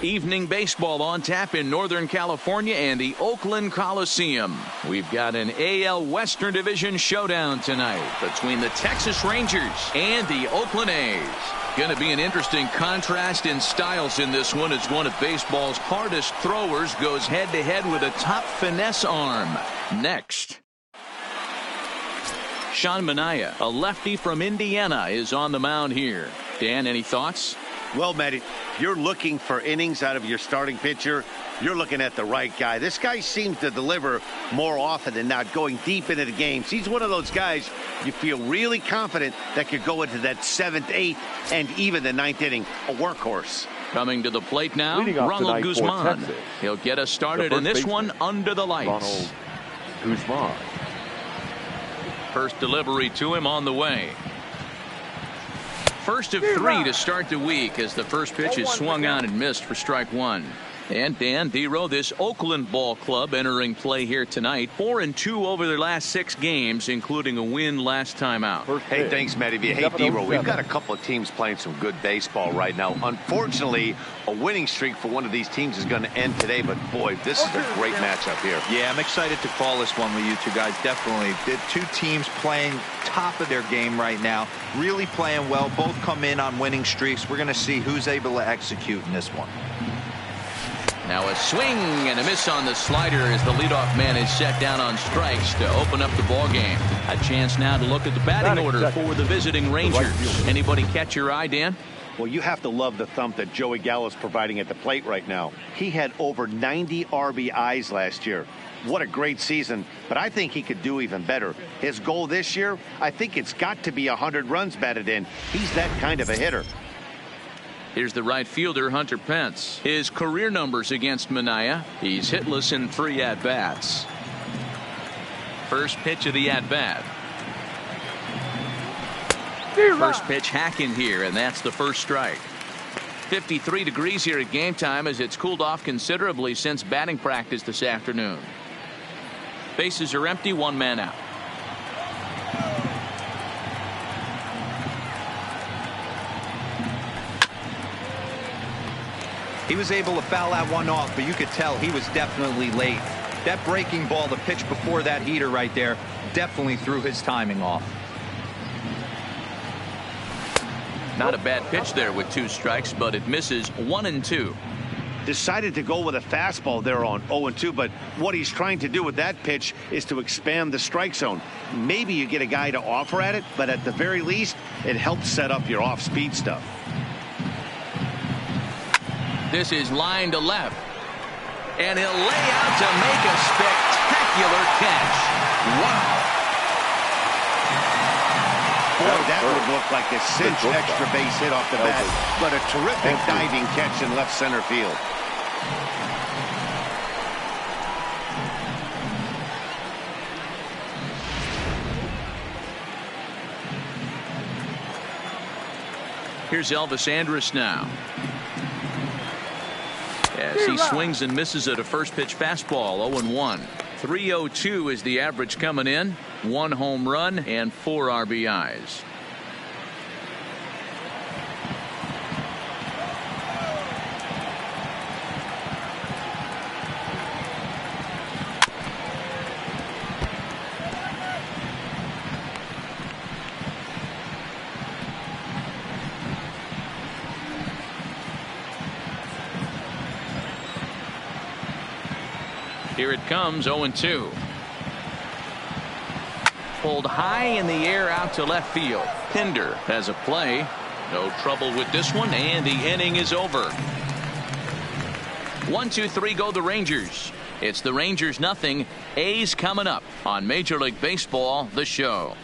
Evening baseball on tap in Northern California and the Oakland Coliseum. We've got an AL Western Division showdown tonight between the Texas Rangers and the Oakland A's. Going to be an interesting contrast in styles in this one as one of baseball's hardest throwers goes head-to-head with a top finesse arm. Next. Sean Manaea, a lefty from Indiana, is on the mound here. Dan, any thoughts? Well, Matt, you're looking for innings out of your starting pitcher. You're looking at the right guy. This guy seems to deliver more often than not, going deep into the games. He's one of those guys you feel really confident that could go into that 7th, 8th, and even the 9th inning. A workhorse. Coming to the plate now, Ronald Guzman. He'll get us started in this one under the lights. Ronald Guzman. First delivery to him on the way. First of 3 to start the week as the first pitch is swung on and missed for strike 1. And Dan Dero, this Oakland ball club entering play here tonight. 4-2 over their last 6 games, including a win last time out. Hey, thanks, Matty. Hey, Dero, we've got a couple of teams playing some good baseball right now. Unfortunately, a winning streak for one of these teams is going to end today. But, boy, this is a great matchup here. Yeah, I'm excited to call this one with you two guys. Definitely. The two teams playing top of their game right now. Really playing well. Both come in on winning streaks. We're going to see who's able to execute in this one. Now a swing and a miss on the slider as the leadoff man is set down on strikes to open up the ball game. A chance now to look at the batting order for the visiting Rangers. Anybody catch your eye, Dan? Well, you have to love the thump that Joey Gallo's providing at the plate right now. He had over 90 RBIs last year. What a great season, but I think he could do even better. His goal this year, I think it's got to be 100 runs batted in. He's that kind of a hitter. Here's the right fielder, Hunter Pence. His career numbers against Manaea. He's hitless in 3 at-bats. First pitch of the at-bat. First pitch hacking here, and that's the first strike. 53 degrees here at game time as it's cooled off considerably since batting practice this afternoon. Bases are empty, 1 man out. He was able to foul that one off, but you could tell he was definitely late. That breaking ball, the pitch before that heater right there, definitely threw his timing off. Not a bad pitch there with 2 strikes, but it misses 1-2. Decided to go with a fastball there on 0-2, but what he's trying to do with that pitch is to expand the strike zone. Maybe you get a guy to offer at it, but at the very least, it helps set up your off-speed stuff. This is line to left. And he'll lay out to make a spectacular catch. Wow. Boy, that would look like a cinch extra base hit off the bat, but a terrific diving catch in left center field. Here's Elvis Andrus now. As he swings and misses at a first pitch fastball, 0-1. 302 is the average coming in. 1 home run and 4 RBIs. Here it comes, 0-2. Pulled high in the air out to left field. Pinder has a play. No trouble with this one, and the inning is over. 1-2-3 go the Rangers. It's the Rangers nothing. A's coming up on Major League Baseball, the show.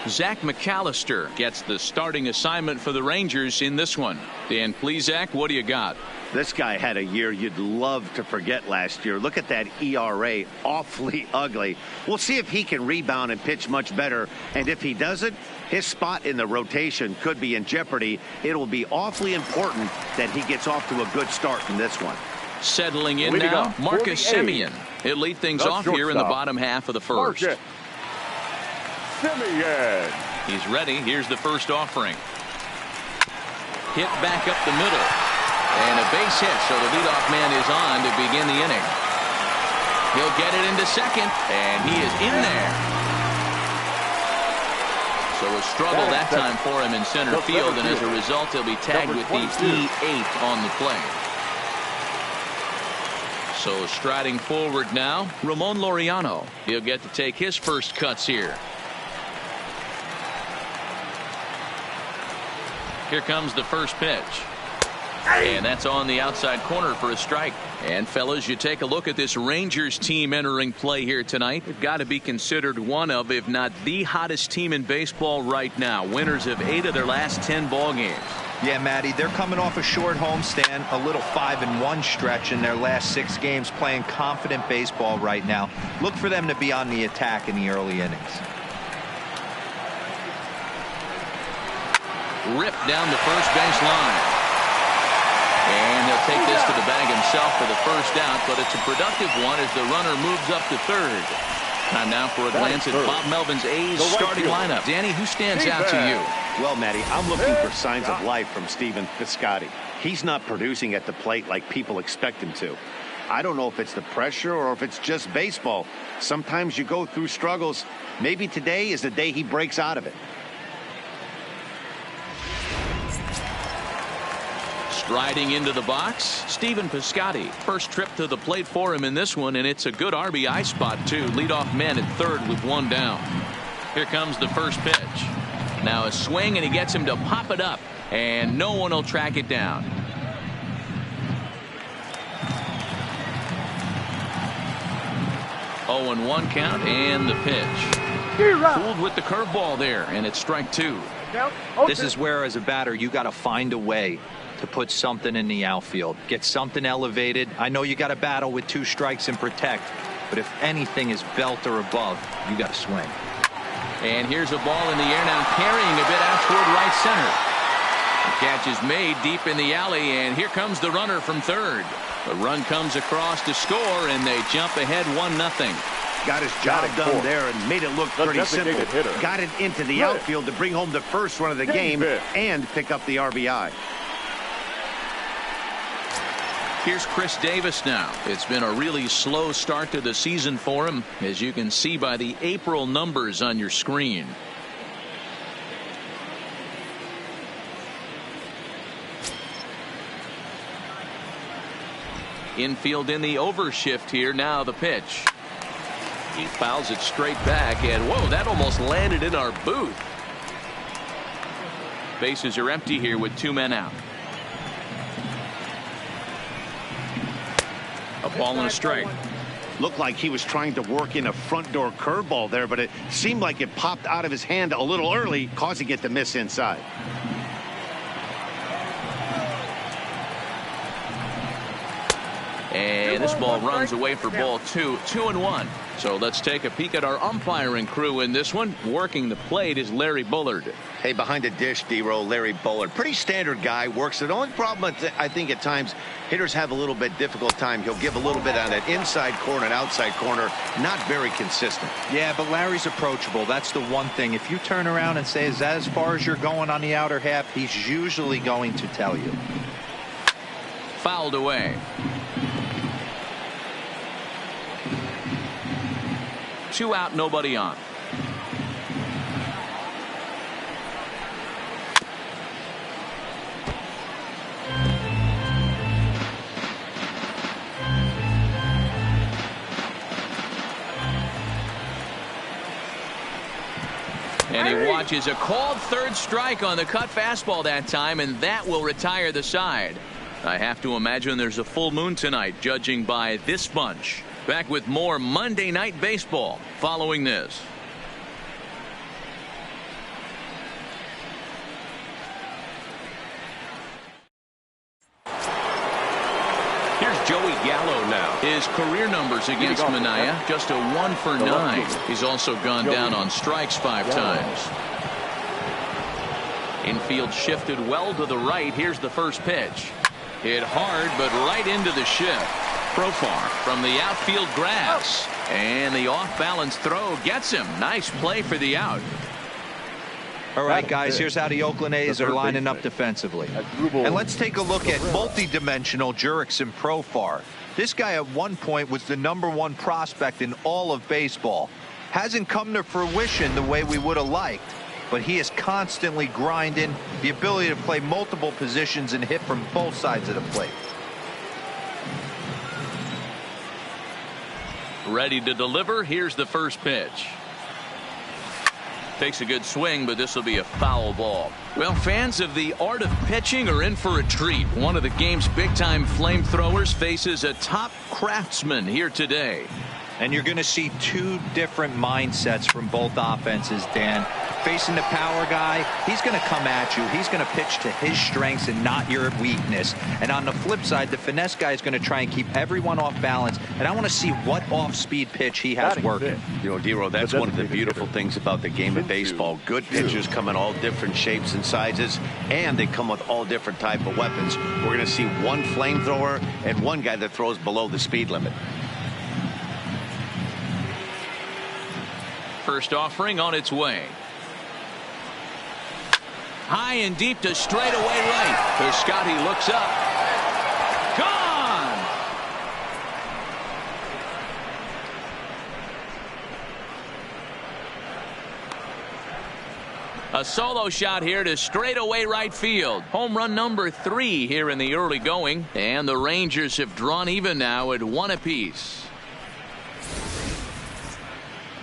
Zach McAllister gets the starting assignment for the Rangers in this one. Dan Plesac, what do you got? This guy had a year you'd love to forget last year. Look at that ERA, awfully ugly. We'll see if he can rebound and pitch much better. And if he doesn't, his spot in the rotation could be in jeopardy. It'll be awfully important that he gets off to a good start in this one. Settling in now, Marcus Semien. He'll lead things off here in the bottom half of the first. Simeon. He's ready. Here's the first offering. Hit back up the middle. And a base hit, so the leadoff man is on to begin the inning. He'll get it into second, and he is in there. So a struggle that time for him in center field, and as a result, he'll be tagged with the E8 on the play. So striding forward now, Ramon Laureano. He'll get to take his first cuts here. Here comes the first pitch. And that's on the outside corner for a strike. And fellas, you take a look at this Rangers team entering play here tonight. They've got to be considered one of, if not the hottest team in baseball right now. Winners of 8 of their last 10 ball games. Yeah, Matty, they're coming off a short homestand, a little 5-1 stretch in their last 6 games, playing confident baseball right now. Look for them to be on the attack in the early innings. Ripped down the first base line. And he'll take this to the bag himself for the first out, but it's a productive one as the runner moves up to third. Time now for a glance at Bob Melvin's A's starting lineup. Danny, who stands out to you? Well, Matty, I'm looking for signs of life from Stephen Piscotty. He's not producing at the plate like people expect him to. I don't know if it's the pressure or if it's just baseball. Sometimes you go through struggles. Maybe today is the day he breaks out of it. Striding into the box, Stephen Piscotty. First trip to the plate for him in this one, and it's a good RBI spot, too. Leadoff man at third with 1 down. Here comes the first pitch. Now a swing, and he gets him to pop it up, and no one will track it down. Oh, and 1 count, and the pitch. Fooled with the curveball there, and it's strike 2. This is where, as a batter, you got to find a way to put something in the outfield, get something elevated. I know you got to battle with 2 strikes and protect, but if anything is belt or above, you got to swing. And here's a ball in the air now, carrying a bit out toward right center. The catch is made deep in the alley, and here comes the runner from third. The run comes across to score, and they jump ahead 1-0. Got his job done there and made it look pretty simple. Got it into the outfield to bring home the first run of the game and pick up the RBI. Here's Chris Davis now. It's been a really slow start to the season for him, as you can see by the April numbers on your screen. Infield in the overshift here. Now the pitch. He fouls it straight back, and whoa, that almost landed in our booth. Bases are empty here with 2 men out. A ball and a strike. Looked like he was trying to work in a front door curveball there, but it seemed like it popped out of his hand a little early, causing it to miss inside. And this ball runs away for ball 2. 2-1. So let's take a peek at our umpiring crew in this one. Working the plate is Larry Bullard. Hey, behind the dish, D-Roll, Larry Bullard. Pretty standard guy. Works it. The only problem, I think, at times, hitters have a little bit difficult time. He'll give a little bit on that inside corner and outside corner. Not very consistent. Yeah, but Larry's approachable. That's the one thing. If you turn around and say, is that as far as you're going on the outer half, he's usually going to tell you. Fouled away. 2 out, nobody on. And he watches a called third strike on the cut fastball that time, and that will retire the side. I have to imagine there's a full moon tonight, judging by this bunch. Back with more Monday Night Baseball following this. Here's Joey Gallo now. His career numbers against Minaya, just a 1 for 9. He's also gone down on strikes 5 times. Infield shifted well to the right. Here's the first pitch. Hit hard, but right into the shift. Profar from the outfield grass. And the off-balance throw gets him. Nice play for the out. All right, guys, here's how the Oakland A's are lining up defensively. And let's take a look at multi-dimensional Jurickson Profar. This guy at one point was the #1 prospect in all of baseball. Hasn't come to fruition the way we would have liked, but he is constantly grinding, the ability to play multiple positions and hit from both sides of the plate. Ready to deliver. Here's the first pitch. Takes a good swing, but this will be a foul ball. Well, fans of the art of pitching are in for a treat. One of the game's big-time flamethrowers faces a top craftsman here today. And you're going to see two different mindsets from both offenses, Dan. Facing the power guy, he's going to come at you. He's going to pitch to his strengths and not your weakness. And on the flip side, the finesse guy is going to try and keep everyone off balance. And I want to see what off-speed pitch he has working. You know, Dero, that's one of the beautiful things about the game of baseball. Good pitchers come in all different shapes and sizes, and they come with all different type of weapons. We're going to see one flamethrower and one guy that throws below the speed limit. First offering on its way. High and deep to straightaway right. Piscotty looks up. Gone! A solo shot here to straightaway right field. Home run number 3 here in the early going. And the Rangers have drawn even now at 1 apiece.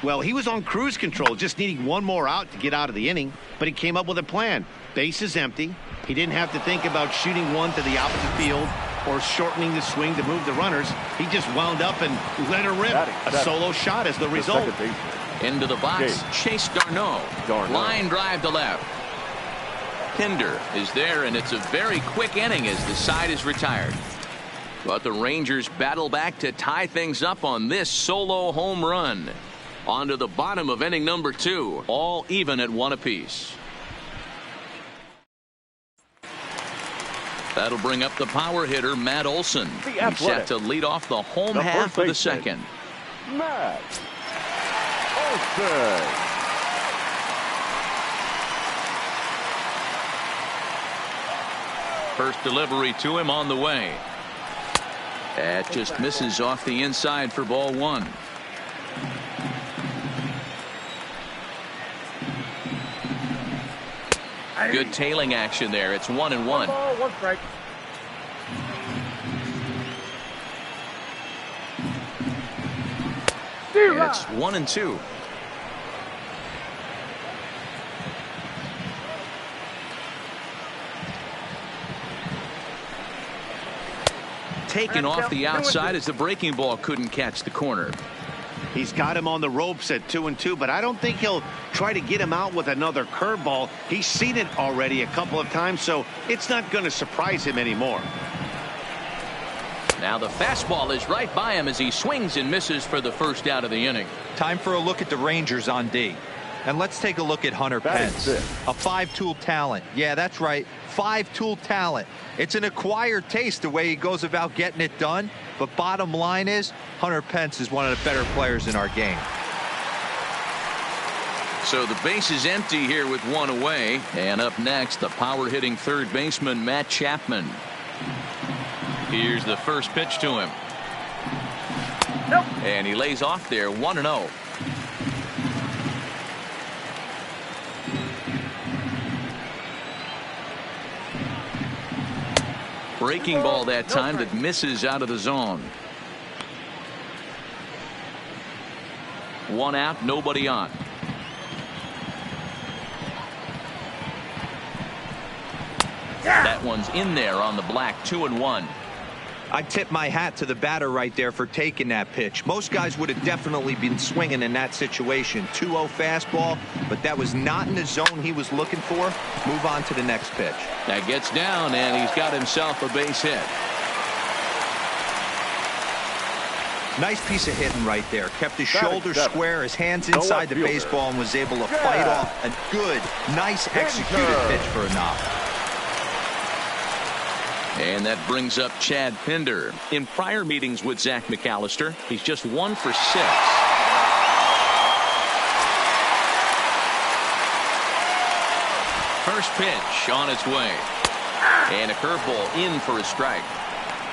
Well, he was on cruise control, just needing one more out to get out of the inning, but he came up with a plan. Base is empty. He didn't have to think about shooting one to the opposite field or shortening the swing to move the runners. He just wound up and let her rip. A solo shot as the result. Into the box, Chase Darno. Line drive to left. Pinder is there, and it's a very quick inning as the side is retired. But the Rangers battle back to tie things up on this solo home run. On to the bottom of inning number 2, all even at 1 apiece. That'll bring up the power hitter, Matt Olson. He's set to lead off the home half of the second. Matt Olson. First delivery to him on the way. That just misses off the inside for ball 1. Good tailing action there. It's 1-1. One strike. And it's 1-2. Taken off the outside as the breaking ball couldn't catch the corner. He's got him on the ropes at 2-2, but I don't think he'll try to get him out with another curveball. He's seen it already a couple of times, so it's not going to surprise him anymore. Now the fastball is right by him as he swings and misses for the first out of the inning. Time for a look at the Rangers on D. And let's take a look at Hunter Pence, a 5-tool talent. Yeah, that's right, 5-tool talent. It's an acquired taste the way he goes about getting it done. But bottom line is, Hunter Pence is one of the better players in our game. So the base is empty here with 1 away. And up next, the power-hitting third baseman, Matt Chapman. Here's the first pitch to him. Nope. And he lays off there, 1-0. Breaking ball that time that misses out of the zone. 1 out, nobody on. That one's in there on the black. 2-1. I tip my hat to the batter right there for taking that pitch. Most guys would have definitely been swinging in that situation. 2-0 fastball, but that was not in the zone he was looking for. Move on to the next pitch. That gets down, and he's got himself a base hit. Nice piece of hitting right there. Kept his shoulders square, his hands inside the baseball, and was able to fight off a good, nice executed pitch for a knock. And that brings up Chad Pinder. In prior meetings with Zach McAllister, he's just 1 for 6. First pitch on its way. And a curveball in for a strike.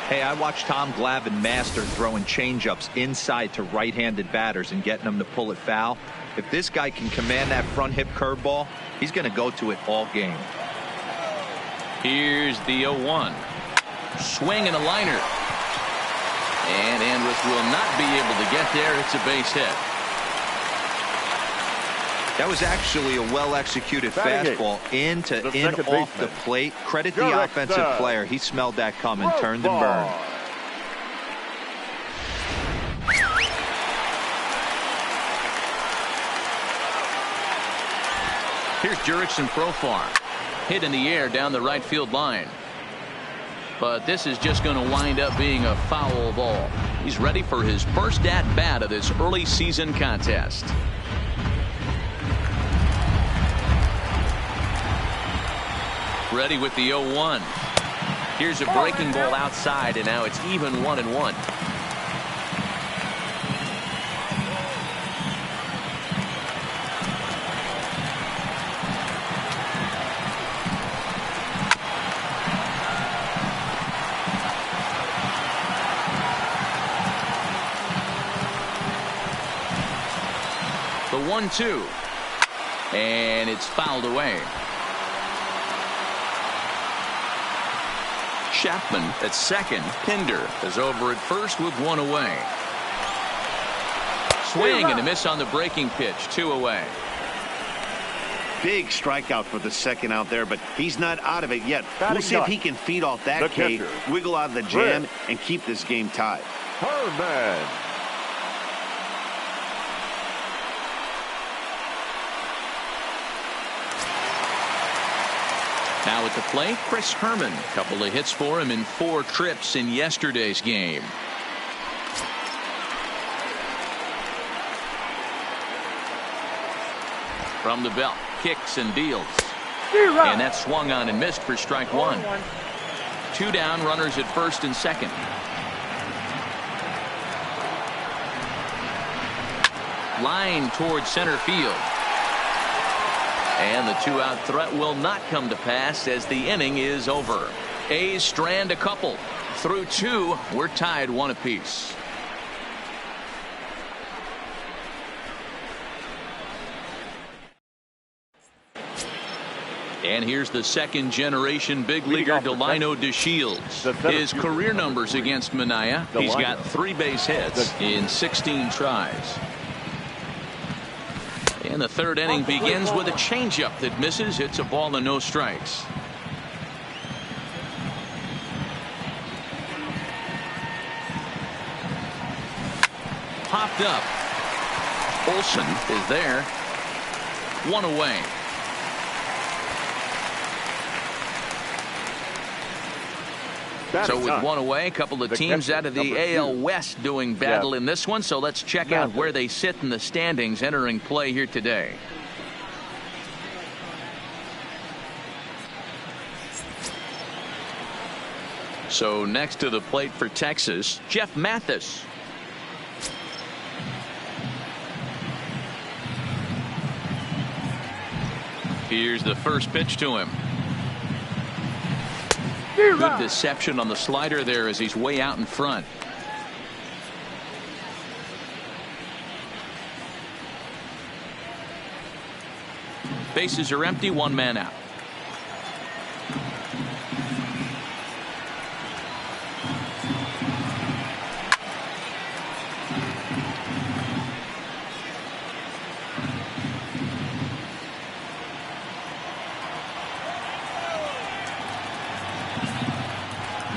Hey, I watched Tom Glavine master throwing changeups inside to right-handed batters and getting them to pull it foul. If this guy can command that front hip curveball, he's going to go to it all game. Here's the 0-1. Swing and a liner. And Andrus will not be able to get there. It's a base hit. That was actually a well-executed fastball in off the plate. Credit the offensive player. He smelled that coming, turned and burned. Here's Jurickson Profar. Hit in the air down the right field line. But this is just going to wind up being a foul ball. He's ready for his first at-bat of this early season contest. Ready with the 0-1. Here's a breaking ball outside, and now it's even 1-1. The 1-2. And it's fouled away. Chapman at second. Pinder is over at first with one away. Swing and a miss on the breaking pitch. 2 away. Big strikeout for the second out there, but he's not out of it yet. We'll see if he can feed off that K, wiggle out of the jam, and keep this game tied. Herman. Now at the plate, Chris Herman. Couple of hits for him in 4 trips in yesterday's game. From the belt, kicks and deals. And that swung on and missed for strike 1. 2 down, runners at first and second. Line towards center field. And the 2-out threat will not come to pass as the inning is over. A's strand a couple. Through 2, we're tied 1 apiece. And here's the second-generation big leaguer Delino DeShields. His career numbers against Manaea. He's got 3 base hits in 16 tries. And the 3rd inning begins with a changeup that misses. It's a ball and no strikes. Popped up. Olson is there. 1 away. So with 1 away, a couple of teams out of the AL West doing battle in this one. So let's check out where they sit in the standings entering play here today. So next to the plate for Texas, Jeff Mathis. Here's the first pitch to him. Good deception on the slider there as he's way out in front. Bases are empty, 1 man out.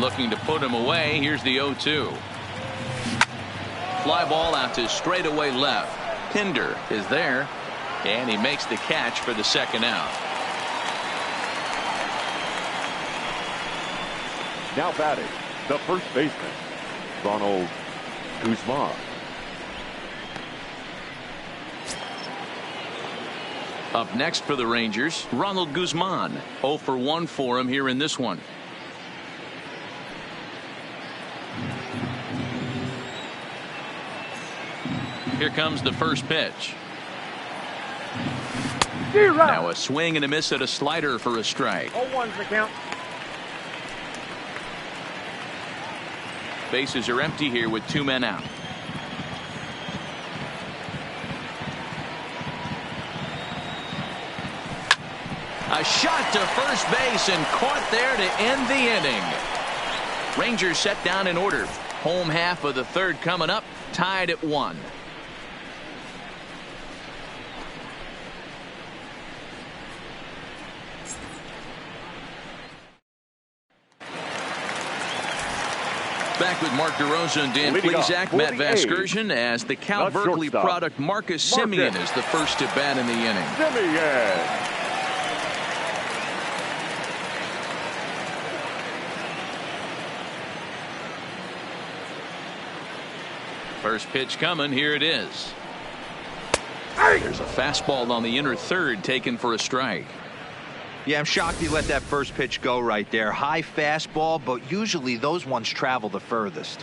Looking to put him away. Here's the 0-2. Fly ball out to straightaway left. Pinder is there, and he makes the catch for the second out. Now batting, the first baseman, Ronald Guzman. Up next for the Rangers, Ronald Guzman. 0 for 1 for him here in this one. Here comes the first pitch. Now a swing and a miss at a slider for a strike. 0-1's the count. Bases are empty here with 2 men out. A shot to first base and caught there to end the inning. Rangers set down in order. Home half of the third coming up, tied at 1. Back with Mark DeRosa and Dan Plesac, Matt Vasgersian, as the Cal Berkeley product Marcus Semien is the first to bat in the inning. Semien. First pitch coming. Here it is. There's a fastball on the inner third taken for a strike. Yeah, I'm shocked he let that first pitch go right there. High fastball, but usually those ones travel the furthest.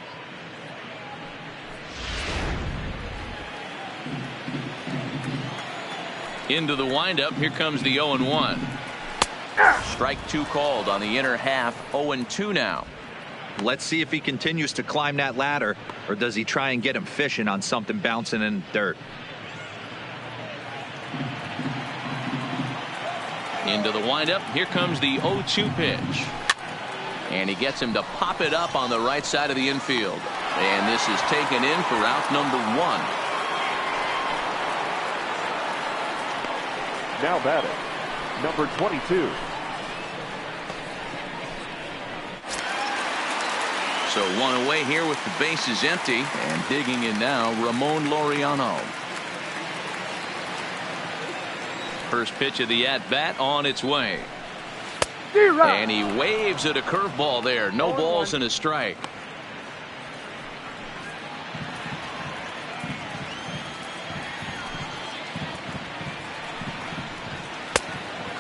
Into the windup. Here comes the 0-1. Strike 2 called on the inner half. 0-2 now. Let's see if he continues to climb that ladder, or does he try and get him fishing on something bouncing in the dirt. Into the windup. Here comes the 0-2 pitch. And he gets him to pop it up on the right side of the infield. And this is taken in for out number 1. Now batting, number 22. So 1 away here with the bases empty, and digging in now, Ramon Laureano. First pitch of the at-bat on its way. And he waves at a curveball there. No balls and a strike.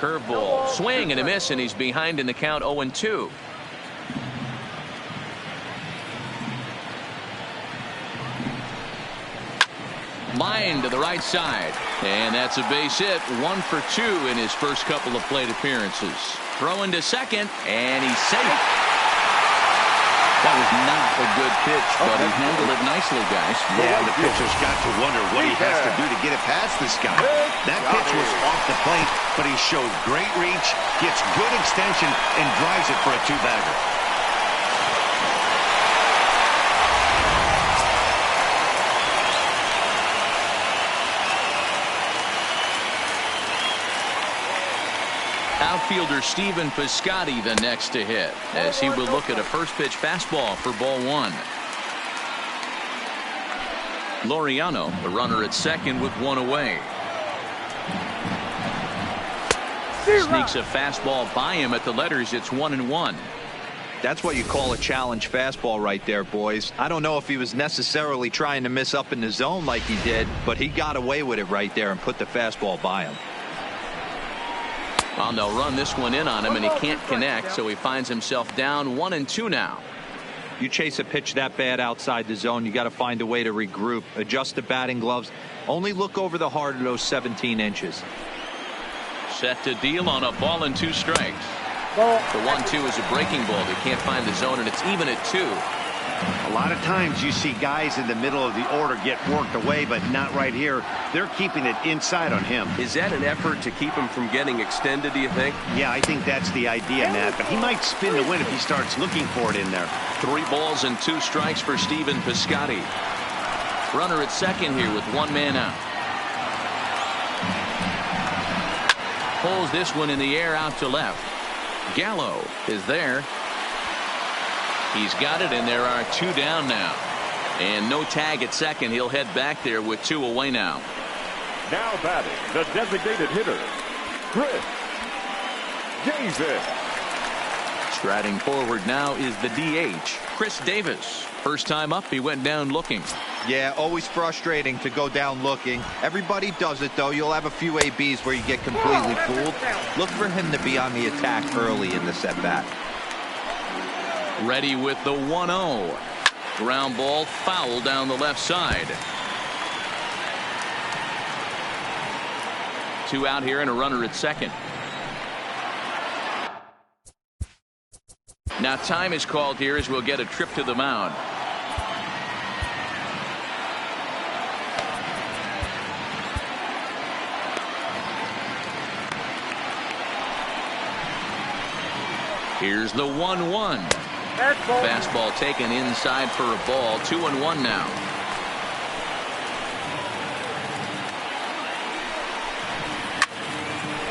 Curveball, swing and a miss, and he's behind in the count. 0-2. Line to the right side, and that's a base hit. 1 for 2 in his first couple of plate appearances. Throwing to second, and he's safe. That was not a good pitch, but he handled it nicely, guys. Yeah, the pitcher's got to wonder what he has to do to get it past this guy. That pitch was off the plate, but he showed great reach, gets good extension, and drives it for a 2-bagger. Outfielder Stephen Piscotty the next to hit, as he will look at a first pitch fastball for ball 1. Laureano, the runner at second with 1 away. Sneaks a fastball by him at the letters. It's 1-1. That's what you call a challenge fastball right there, boys. I don't know if he was necessarily trying to miss up in the zone like he did, but he got away with it right there and put the fastball by him. Well, they'll run this one in on him, and he can't connect, so he finds himself down 1-2 now. You chase a pitch that bad outside the zone, you got to find a way to regroup, adjust the batting gloves, only look over the heart of those 17 inches. Set to deal on a ball and 2 strikes. The 1-2 is a breaking ball. They can't find the zone, and it's even at 2. A lot of times you see guys in the middle of the order get worked away, but not right here. They're keeping it inside on him. Is that an effort to keep him from getting extended, do you think? Yeah, I think that's the idea, Matt, but he might spin the win if he starts looking for it in there. 3 balls and 2 strikes for Stephen Piscotty. Runner at second here with 1 man out. Pulls this one in the air out to left. Gallo is there. He's got it, and there are 2 down now. And no tag at second. He'll head back there with 2 away now. Now batting, the designated hitter, Chris Davis. Striding forward now is the DH, Chris Davis. First time up, he went down looking. Yeah, always frustrating to go down looking. Everybody does it, though. You'll have a few ABs where you get completely fooled. Look for him to be on the attack early in this at-bat. Ready with the 1-0. Ground ball foul down the left side. 2 out here and a runner at second. Now time is called here as we'll get a trip to the mound. Here's the 1-1. Fastball taken inside for a ball. 2-1 now.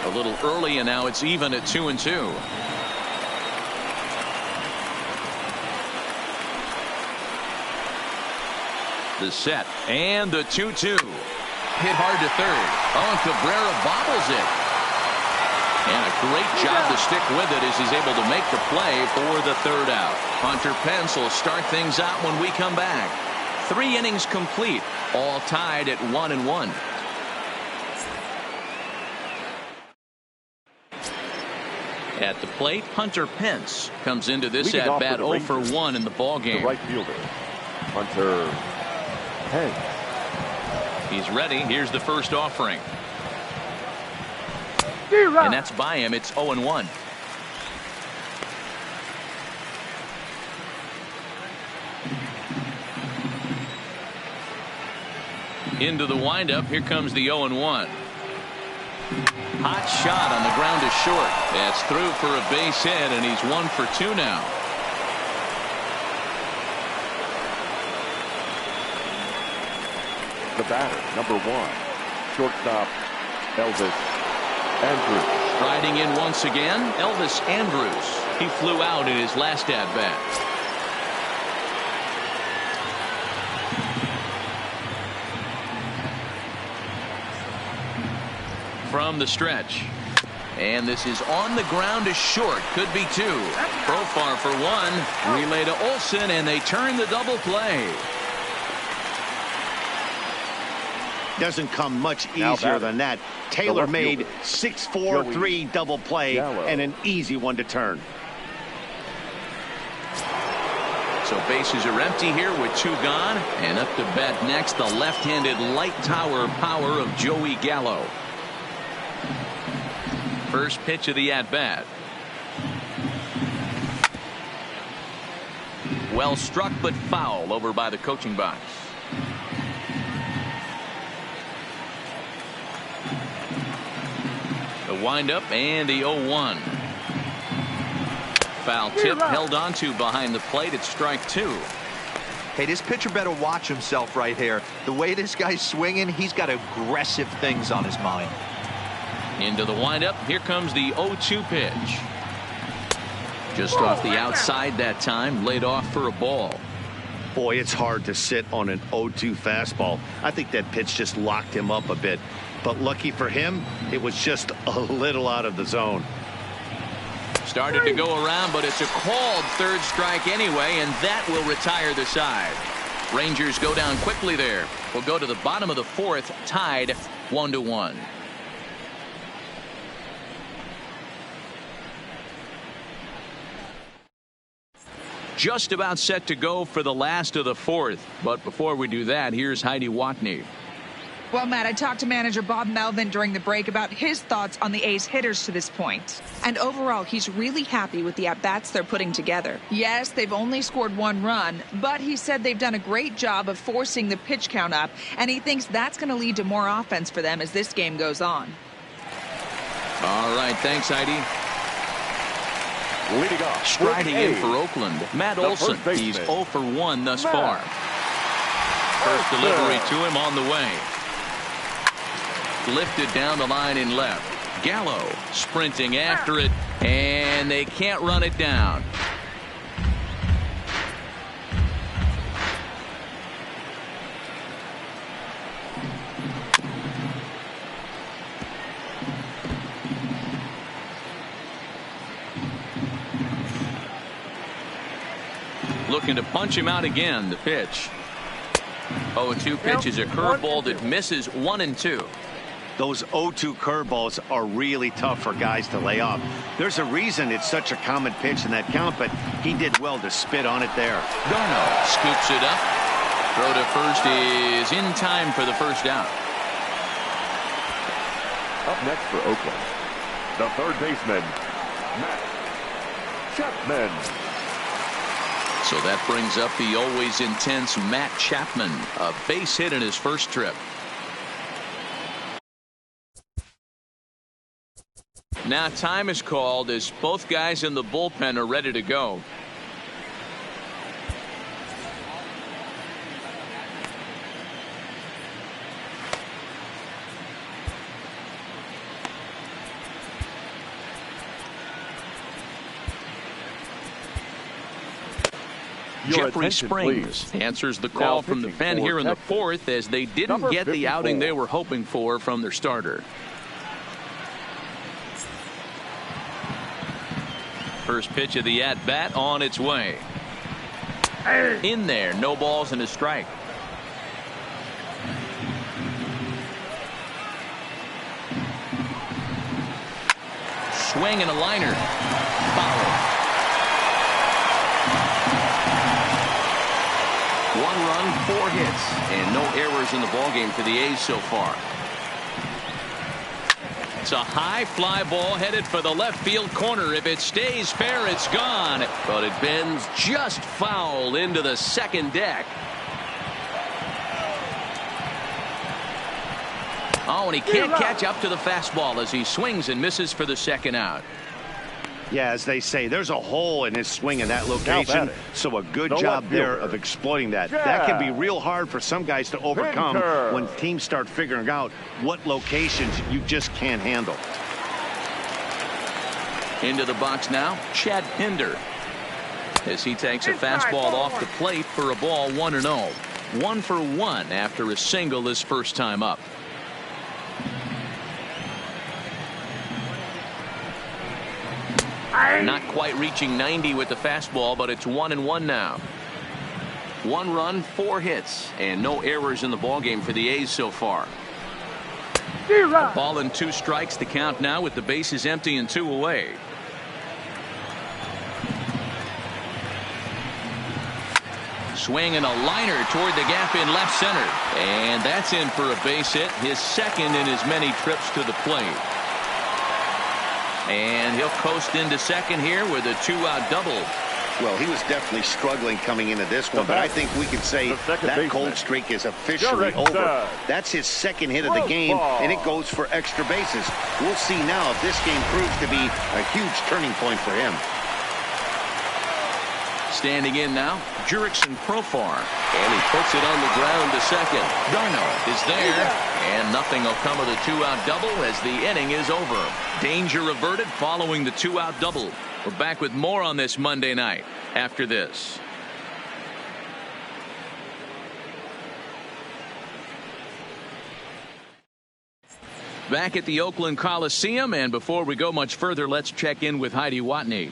A little early, and now it's even at 2-2. The set and the 2-2. Hit hard to third. Oh, and Cabrera bobbles it. And a great job to stick with it as he's able to make the play for the third out. Hunter Pence will start things out when we come back. 3 innings complete, all tied at 1-1. At the plate, Hunter Pence comes into this at bat 0 for 1 in the ball game. The right fielder, Hunter Pence. He's ready. Here's the first offering. And that's by him. It's 0-1. Into the windup. Here comes the 0-1. Hot shot on the ground is short. That's through for a base hit, and he's 1 for 2 now. The batter, number 1, shortstop Elvis Andrus. Riding in once again, Elvis Andrus. He flew out in his last at-bat. From the stretch. And this is on the ground is short. Could be 2. Profar for 1. Relay to Olsen, and they turn the double play. Doesn't come much easier than that. Taylor made 6-4-3 double play and an easy one to turn. So bases are empty here with 2 gone, and up to bat next the left-handed light tower power of Joey Gallo. First pitch of the at-bat. Well struck but foul over by the coaching box. The windup and the 0-1. Foul tip held onto behind the plate. It's strike 2. Hey, this pitcher better watch himself right here. The way this guy's swinging, he's got aggressive things on his mind. Into the windup. Here comes the 0-2 pitch. Just off the outside that time. Laid off for a ball. Boy, it's hard to sit on an 0-2 fastball. I think that pitch just locked him up a bit. But lucky for him, it was just a little out of the zone. Started to go around, but it's a called third strike anyway, and that will retire the side. Rangers go down quickly there. We'll go to the bottom of the 4th, tied 1-1. Just about set to go for the last of the 4th. But before we do that, here's Heidi Watney. Well, Matt, I talked to manager Bob Melvin during the break about his thoughts on the A's hitters to this point. And overall, he's really happy with the at-bats they're putting together. Yes, they've only scored 1 run, but he said they've done a great job of forcing the pitch count up, and he thinks that's going to lead to more offense for them as this game goes on. All right, thanks, Heidi. Leading off, striding in for Oakland, Matt Olson. He's 0 for 1 thus far. First delivery to him on the way. Lifted down the line in left. Gallo sprinting after it, and they can't run it down. Looking to punch him out again. The pitch. 0-2 pitch is a curveball that misses 1 and 2. Those 0-2 curveballs are really tough for guys to lay off. There's a reason it's such a common pitch in that count, but he did well to spit on it there. Garno scoops it up. Throw to first is in time for the first out. Up next for Oakland, the third baseman, Matt Chapman. So that brings up the always intense Matt Chapman, a base hit in his first trip. Now time is called as both guys in the bullpen are ready to go. Jeffrey Springs answers the call from the pen here in the fourth as they didn't get the outing they were hoping for from their starter. First pitch of the at-bat on its way. In there, no balls and a strike. Swing and a liner. Foul. 1 run, 4 hits, and no errors in the ballgame for the A's so far. It's a high fly ball headed for the left field corner. If it stays fair, it's gone. But it bends just foul into the second deck. Oh, and he can't catch up to the fastball as he swings and misses for the second out. Yeah, as they say, there's a hole in his swing in that location, so a good job there of exploiting that. That can be real hard for some guys to overcome when teams start figuring out what locations you just can't handle. Into the box now, Chad Pinder, as he takes a fastball off the plate for a ball 1-0. 1 for 1 after a single his first time up. Not quite reaching 90 with the fastball, but it's 1-1 now. 1 run, 4 hits, and no errors in the ballgame for the A's so far. A ball and 2 strikes to count now with the bases empty and 2 away. Swing and a liner toward the gap in left center. And that's in for a base hit, his second in as many trips to the plate. And he'll coast into second here with a 2-out double. Well, he was definitely struggling coming into this one, but I think we can say that cold streak is officially over. That's his second hit of the game, and it goes for extra bases. We'll see now if this game proves to be a huge turning point for him. Standing in now, Jurickson Profar, and he puts it on the ground to second. Darno is there, and nothing will come of the 2-out double as the inning is over. Danger averted following the 2-out double. We're back with more on this Monday night after this. Back at the Oakland Coliseum, and before we go much further, let's check in with Heidi Watney.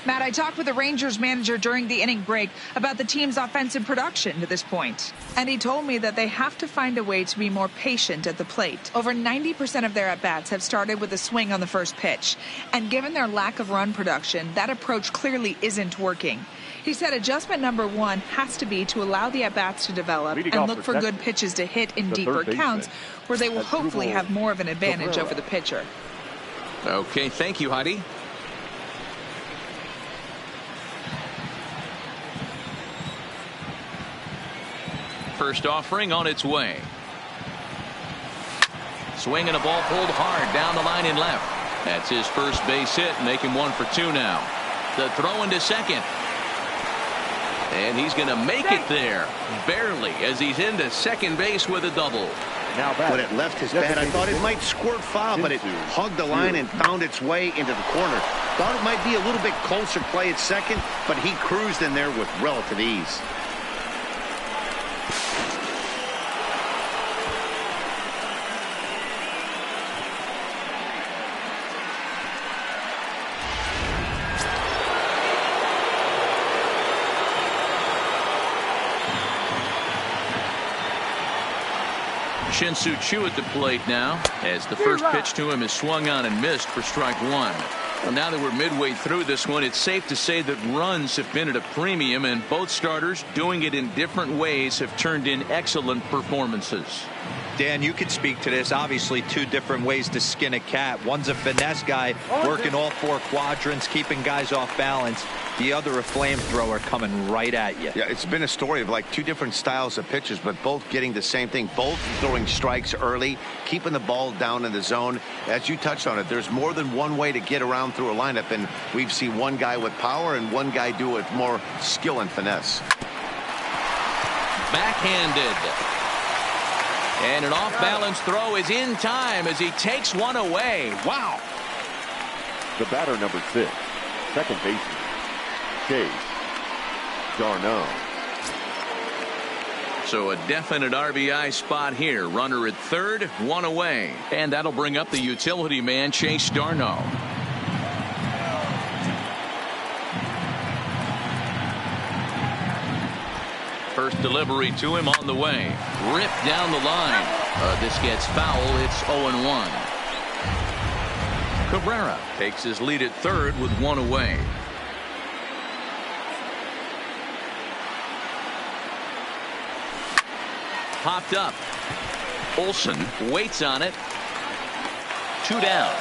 Matt, I talked with the Rangers manager during the inning break about the team's offensive production to this point. And he told me that they have to find a way to be more patient at the plate. Over 90% of their at-bats have started with a swing on the first pitch. And given their lack of run production, that approach clearly isn't working. He said adjustment number 1 has to be to allow the at-bats to develop and look for good pitches to hit in deeper counts where they will hopefully have more of an advantage over the pitcher. Okay, thank you, Heidi. First offering on its way. Swing and a ball pulled hard down the line in left. That's his first base hit, make him 1 for 2 now. The throw into second. And he's going to make it there, barely, as he's into second base with a double. Now when it left his bat, I thought it might squirt foul, but it hugged the line and found its way into the corner. Thought it might be a little bit closer play at second, but he cruised in there with relative ease. Shin-Soo Choo at the plate now, as the first pitch to him is swung on and missed for strike 1. Well, now that we're midway through this one, it's safe to say that runs have been at a premium, and both starters, doing it in different ways, have turned in excellent performances. Dan, you could speak to this. Obviously, two different ways to skin a cat. One's a finesse guy, working all four quadrants, keeping guys off balance. The other, a flamethrower coming right at you. Yeah, it's been a story of like two different styles of pitchers, but both getting the same thing. Both throwing strikes early, keeping the ball down in the zone. As you touched on it, there's more than one way to get around through a lineup, and we've seen one guy with power and one guy do it more skill and finesse. Backhanded. And an off-balance throw is in time as he takes one away. Wow. The batter, number 6, second baseman, Chase d'Arnaud. So a definite RBI spot here. Runner at third, one away. And that'll bring up the utility man, Chase d'Arnaud. First delivery to him on the way. Ripped down the line. This gets foul. It's 0-1. Cabrera takes his lead at third with one away. Popped up. Olson waits on it. 2 down.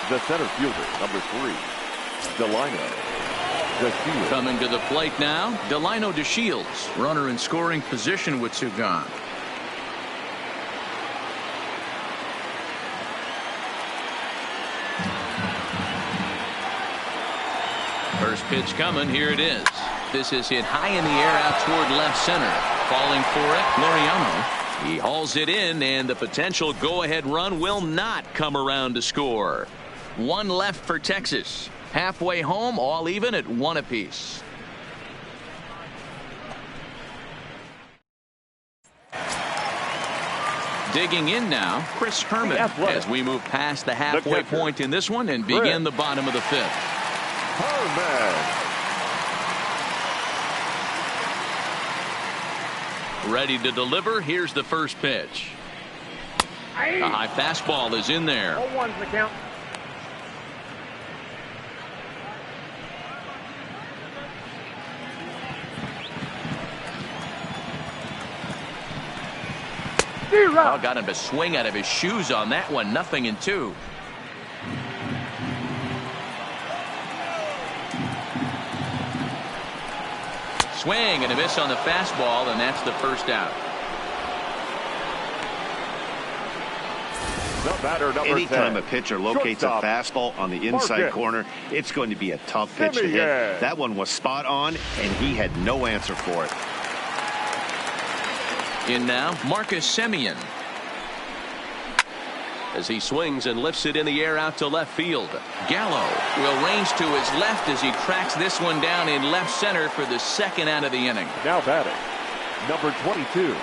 The center fielder, number 3, Delino DeShields. Coming to the plate now, Delino DeShields. Runner in scoring position with 2 gone. First pitch coming. Here it is. This is hit high in the air out toward left center. Falling for it, Laureano. He hauls it in, and the potential go-ahead run will not come around to score. 1 left for Texas. Halfway home, all even at 1 apiece. Digging in now, Chris Herman, as we move past the halfway point in this one and begin the bottom of the 5th. Herman. Ready to deliver. Here's the first pitch. The high fastball is in there. 0-1's the count. Oh, got him to swing out of his shoes on that one. 0-2. Swing and a miss on the fastball, and that's the first out. The batter, number Anytime 10, a pitcher locates shortstop, a fastball on the inside Marcus corner, it's going to be a tough pitch to hit. Semien. That one was spot on, and he had no answer for it. In now, Marcus Semien. As he swings and lifts it in the air out to left field. Gallo will range to his left as he tracks this one down in left center for the second out of the inning. Now batting, number 22.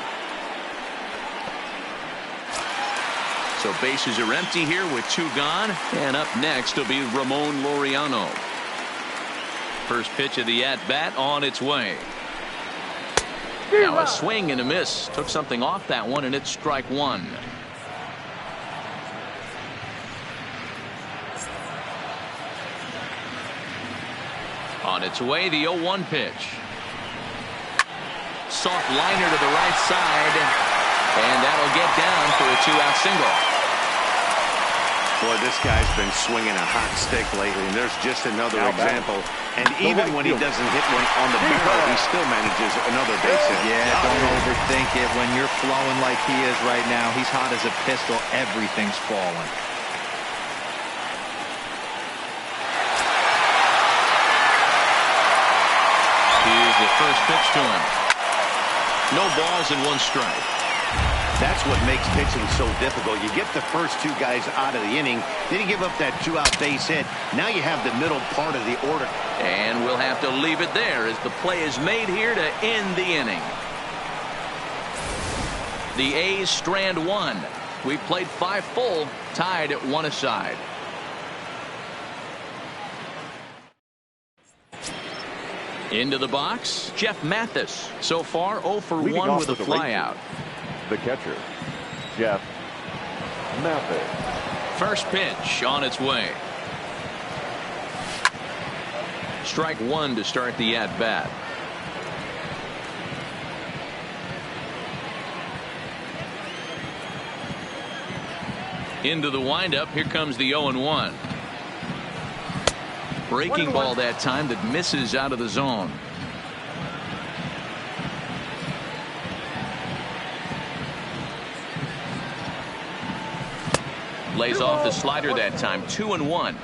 So bases are empty here with 2 gone. And up next will be Ramon Laureano. First pitch of the at-bat on its way. Now a swing and a miss. Took something off that one, and it's strike 1. On its way, the 0-1 pitch. Soft liner to the right side, and that'll get down for a 2-out single. Boy, this guy's been swinging a hot stick lately, and there's just another example. And even when he doesn't hit one on the barrel, he still manages another base hit. Yeah, don't overthink it. When you're flowing like he is right now, he's hot as a pistol. Everything's falling. Here's the first pitch to him. No balls and 1 strike. That's what makes pitching so difficult. You get the first 2 guys out of the inning, then you give up that 2-out base hit. Now you have the middle part of the order. And we'll have to leave it there as the play is made here to end the inning. The A's strand 1. We've played 5 full, tied at 1 aside. Into the box, Jeff Mathis. So far, 0 for 1 with a flyout. The catcher, Jeff Mathis. First pitch on its way. Strike 1 to start the at-bat. Into the windup. Here comes the 0-1. Breaking ball that time that misses out of the zone. Lays off the slider that time. 2-1.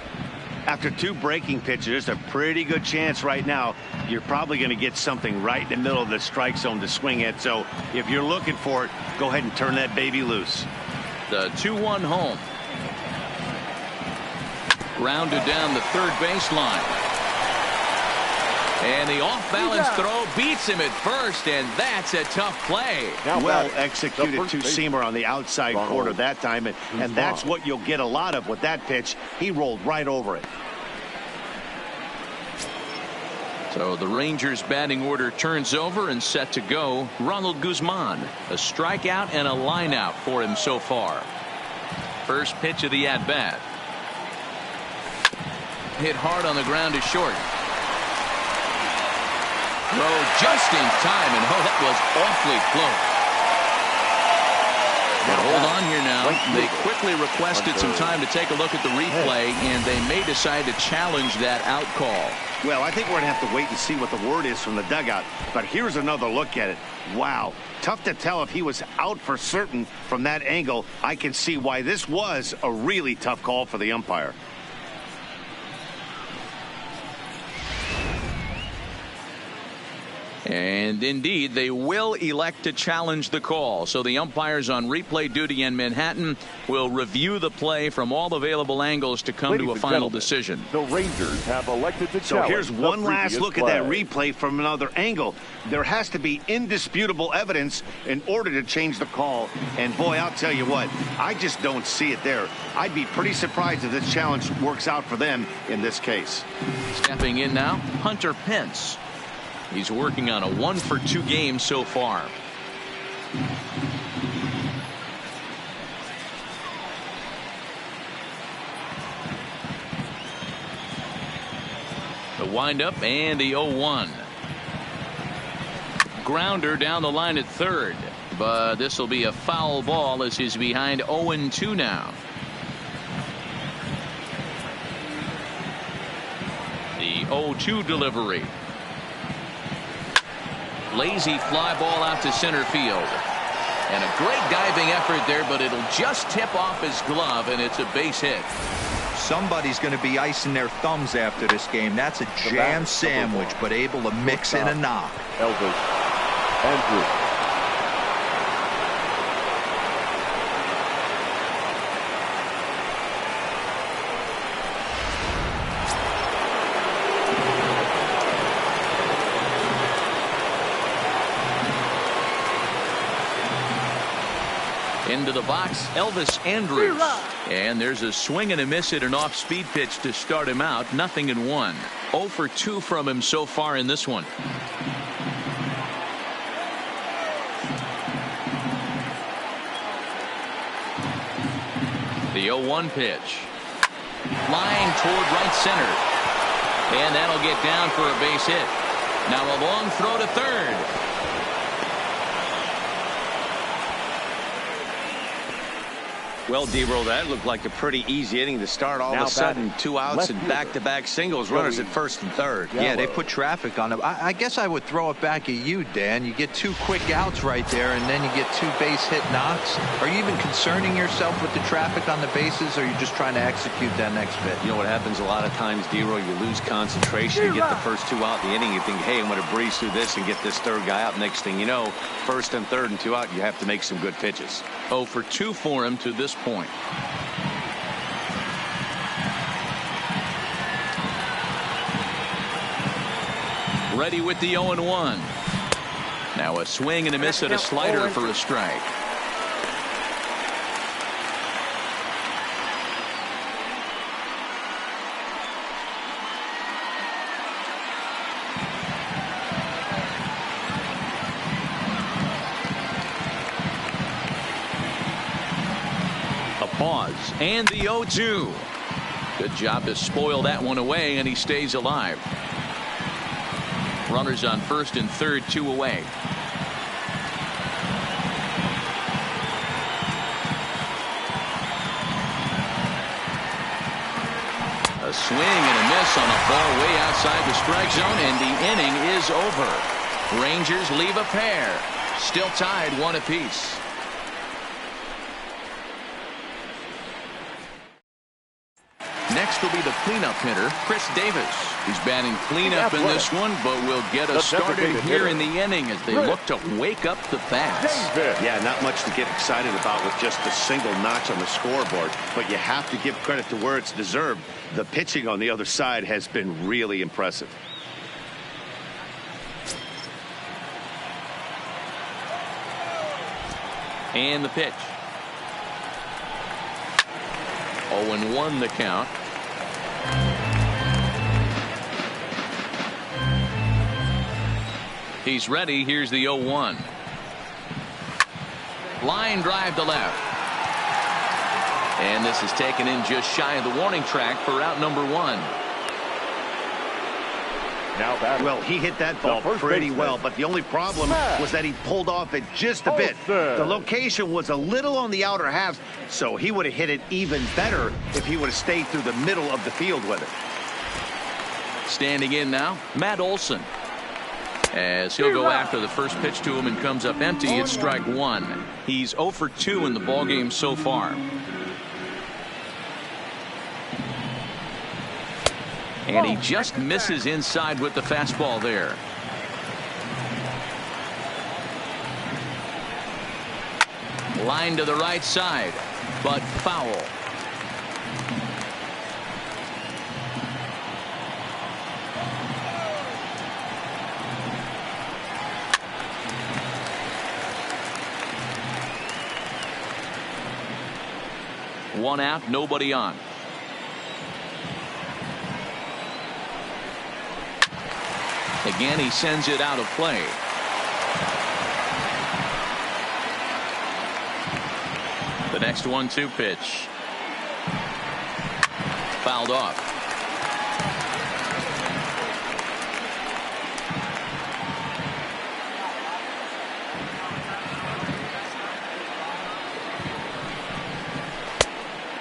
After 2 breaking pitches, a pretty good chance right now you're probably going to get something right in the middle of the strike zone to swing at. So if you're looking for it, go ahead and turn that baby loose. The 2-1 home. Grounded down the third baseline. And the off-balance throw beats him at first, and that's a tough play. Well executed two-seamer on the outside corner that time, and that's what you'll get a lot of with that pitch. He rolled right over it. So the Rangers batting order turns over and set to go. Ronald Guzman, a strikeout and a lineout for him so far. First pitch of the at-bat. Hit hard on the ground to short. Throw just in time, and that was awfully close. But hold on here now. They quickly requested some time to take a look at the replay, and they may decide to challenge that out call. Well, I think we're going to have to wait and see what the word is from the dugout. But here's another look at it. Wow. Tough to tell if he was out for certain from that angle. I can see why this was a really tough call for the umpire. And indeed, they will elect to challenge the call. So the umpires on replay duty in Manhattan will review the play from all available angles to come to a final decision. The Rangers have elected to challenge. So here's one last look at that replay from another angle. There has to be indisputable evidence in order to change the call. And boy, I'll tell you what, I just don't see it there. I'd be pretty surprised if this challenge works out for them in this case. Stepping in now, Hunter Pence. He's working on a 1-for-2 game so far. The windup and the 0-1. Grounder down the line at third, but this will be a foul ball as he's behind 0-2 now. The 0-2 delivery. Lazy fly ball out to center field. And a great diving effort there, but it'll just tip off his glove, and it's a base hit. Somebody's going to be icing their thumbs after this game. That's a jam sandwich, but able to mix in a knock. Elvis Andrus. Into the box, Elvis Andrus. And there's a swing and a miss at an off-speed pitch to start him out. 0-1. 0-for-2 from him so far in this one. The 0-1 pitch. Flying toward right center. And that'll get down for a base hit. Now a long throw to third. Well, D-Roll, that looked like a pretty easy inning to start. All of a sudden, 2 outs and back-to-back singles, runners at first and third. Yeah, they put traffic on them. I guess I would throw it back at you, Dan. You get 2 quick outs right there, and then you get 2 base hit knocks. Are you even concerning yourself with the traffic on the bases, or are you just trying to execute that next bit? You know what happens a lot of times, D-Roll? You lose concentration. You get the first 2 out in the inning. You think, hey, I'm going to breeze through this and get this third guy out. Next thing you know, first and third and 2 out, you have to make some good pitches. 0-for-2 for him to this point. Ready with the 0-1. Now a swing and a miss at a slider for a strike. Pause and the 0-2. Good job to spoil that one away, and he stays alive. Runners on first and third, 2 away. swing and a miss on a ball way outside the strike zone, and the inning is over. Rangers leave a pair. Still tied 1 apiece. Next will be the cleanup hitter, Chris Davis. He's batting cleanup in this one, but will get us started here in the inning as they look to wake up the bats. Yeah, not much to get excited about with just a single notch on the scoreboard, but you have to give credit to where it's deserved. The pitching on the other side has been really impressive. And the pitch. 0-1 the count. He's ready. Here's the 0-1. Line drive to left. And this is taken in just shy of the warning track for out number 1. Well, he hit that ball pretty well, but the only problem was that he pulled off it just a bit. The location was a little on the outer half, so he would have hit it even better if he would have stayed through the middle of the field with it. Standing in now, Matt Olson. As he'll go after the first pitch to him and comes up empty, it's strike 1. He's 0 for 2 in the ballgame so far. And he just misses inside with the fastball there. Line to the right side, but foul. One out, nobody on. Again, he sends it out of play. The next 1-2 pitch. Fouled off.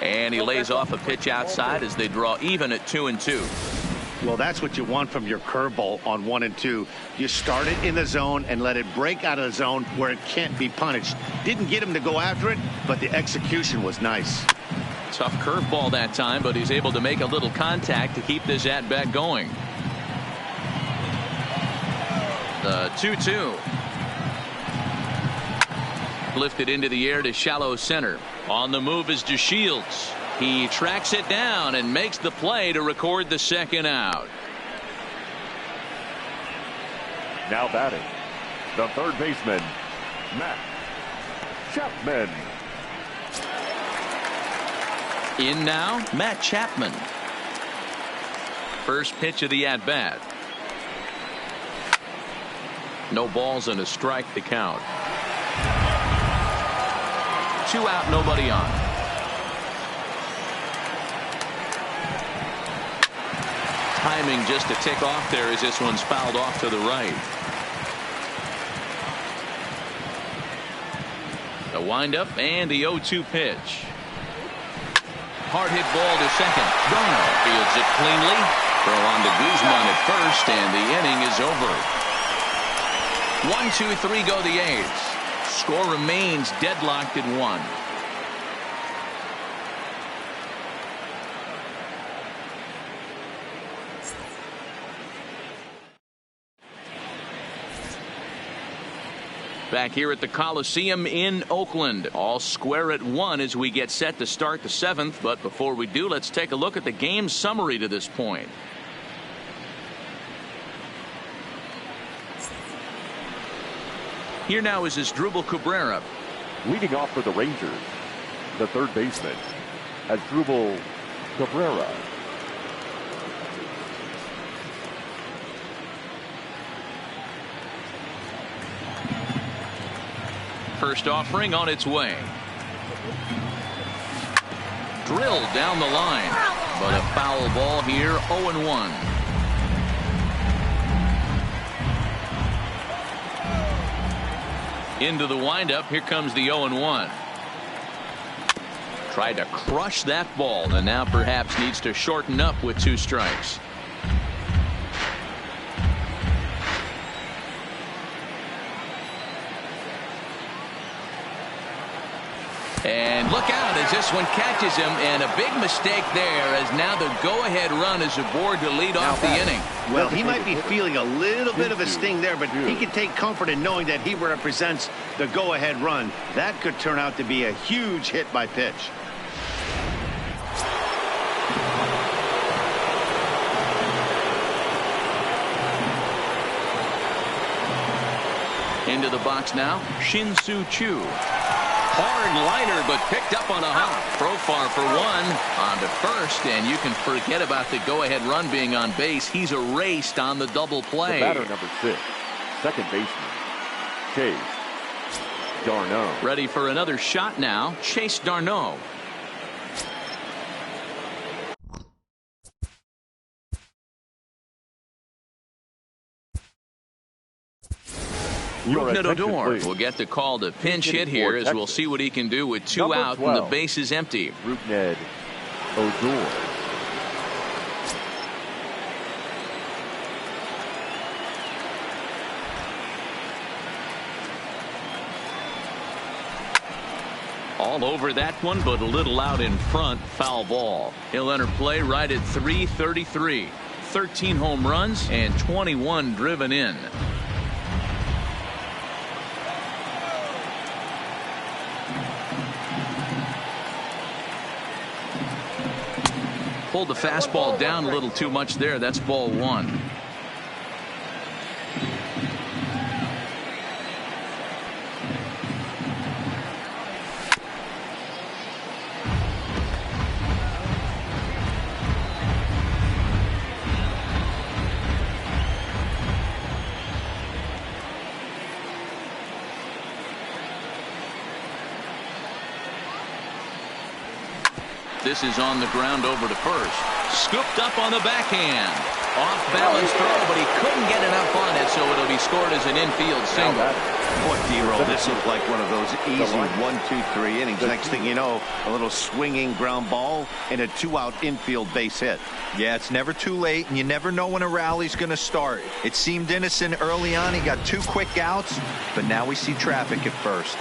And he lays off a pitch outside as they draw even at 2-2. Well, that's what you want from your curveball on 1 and 2. You start it in the zone and let it break out of the zone where it can't be punished. Didn't get him to go after it, but the execution was nice. Tough curveball that time, but he's able to make a little contact to keep this at bat going. The 2-2. Lifted into the air to shallow center. On the move is DeShields. He tracks it down and makes the play to record the second out. Now batting, the third baseman, Matt Chapman. In now, Matt Chapman. First pitch of the at-bat. No balls and a strike to count. 2 out, nobody on. Timing just a tick off there as this one's fouled off to the right. The windup and the 0-2 pitch. Hard hit ball to second. Garner fields it cleanly. Throw on to Guzman at first, and the inning is over. 1-2-3 go the A's. Score remains deadlocked at 1. Back here at the Coliseum in Oakland, all square at 1 as we get set to start the 7th. But before we do, let's take a look at the game summary to this point. Here now is Asdrubal Cabrera. Leading off for the Rangers, the third baseman, Asdrubal Cabrera. First offering on its way. Drilled down the line, but a foul ball here. 0-1. Into the windup. Here comes the 0-1. Tried to crush that ball and now perhaps needs to shorten up with 2 strikes. And look out as this one catches him, and a big mistake there as now the go-ahead run is aboard to lead off the inning. Well, he might be feeling a little bit of a sting there, but he can take comfort in knowing that he represents the go-ahead run. That could turn out to be a huge hit by pitch. Into the box now, Shin-Soo Choo. Hard liner, but picked up on a hop. Profar for 1 on to first, and you can forget about the go-ahead run being on base. He's erased on the double play. The batter number 6, second baseman, Chase d'Arnaud. Ready for another shot now, Chase d'Arnaud. Rougned Odor will get the call to pinch hit here as we'll see what he can do with 2 out and the base is empty. Rougned Odor. All over that one, but a little out in front. Foul ball. He'll enter play right at 333. 13 home runs and 21 driven in. Pulled the fastball down a little too much there. That's ball 1. This is on the ground over to first. Scooped up on the backhand. Off balance throw, but he couldn't get enough on it, so it'll be scored as an infield single. Boy, D-Roll, this looked like one of those easy 1, 2, 3 innings. Next thing you know, a little swinging ground ball and a 2-out infield base hit. Yeah, it's never too late, and you never know when a rally's going to start. It seemed innocent early on. He got 2 quick outs, but now we see traffic at first.